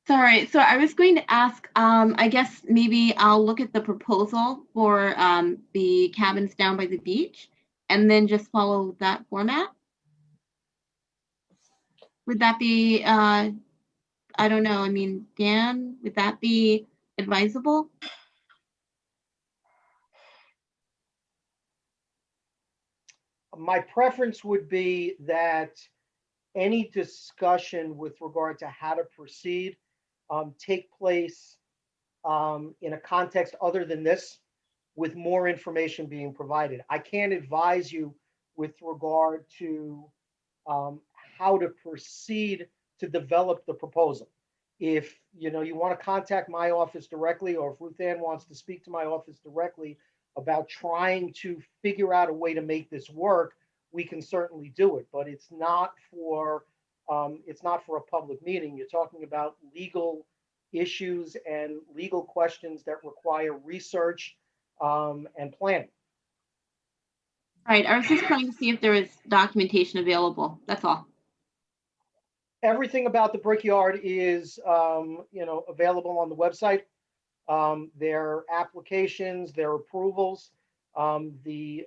Sorry, so I was going to ask, I guess maybe I'll look at the proposal for the cabins down by the beach and then just follow that format. Would that be, I don't know, Dan, would that be advisable? My preference would be that any discussion with regard to how to proceed take place in a context other than this, with more information being provided. I can't advise you with regard to how to proceed to develop the proposal. If you know, you want to contact my office directly, or if Ruth Ann wants to speak to my office directly about trying to figure out a way to make this work, we can certainly do it. But it's not for a public meeting. You're talking about legal issues and legal questions that require research and planning. All right, I was just trying to see if there was documentation available. That's all. Everything about the Brickyard is, you know, available on the website. Their applications, their approvals, the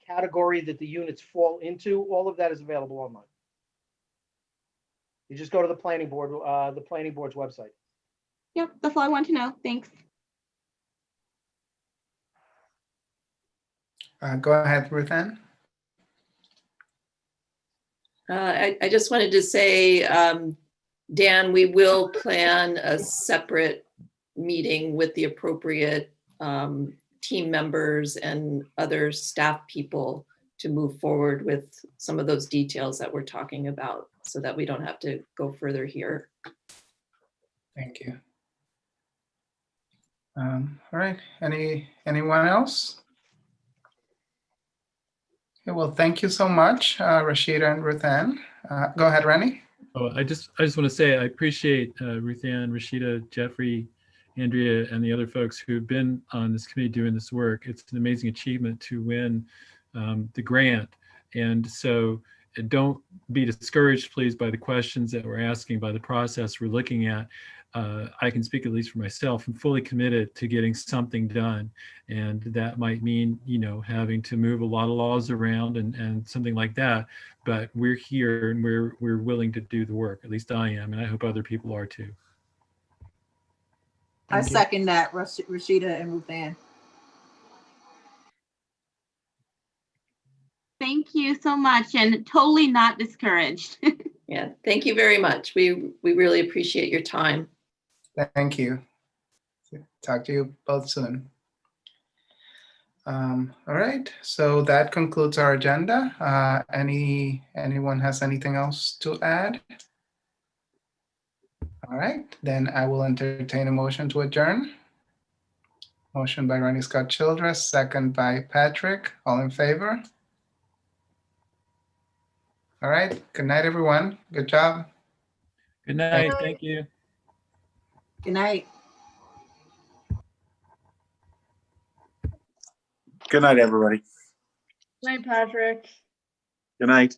category that the units fall into, all of that is available online. You just go to the planning board's website. Yep, that's all I want to know. Thanks. Go ahead, Ruth Ann. I just wanted to say, Dan, we will plan a separate meeting with the appropriate team members and other staff people to move forward with some of those details that we're talking about, so that we don't have to go further here. Thank you. All right, anyone else? Okay, well, thank you so much, Rashida and Ruth Ann. Go ahead, Rennie. Oh, I just want to say I appreciate Ruth Ann, Rashida, Jeffrey, Andrea, and the other folks who've been on this committee doing this work. It's an amazing achievement to win the grant. And so don't be discouraged, please, by the questions that we're asking, by the process we're looking at. I can speak at least for myself. I'm fully committed to getting something done. And that might mean, you know, having to move a lot of laws around and something like that. But we're here and we're willing to do the work. At least I am, and I hope other people are too. I second that, Rashida and Ruth Ann. Thank you so much, and totally not discouraged. Yeah, thank you very much. We really appreciate your time. Thank you. Talk to you both soon. All right, so that concludes our agenda. Anyone has anything else to add? All right, then I will entertain a motion to adjourn. Motion by Ronnie Scott Childress, second by Patrick. All in favor? All right, good night, everyone. Good job. Good night. Thank you. Good night. Good night, everybody. Night, Patrick. Good night.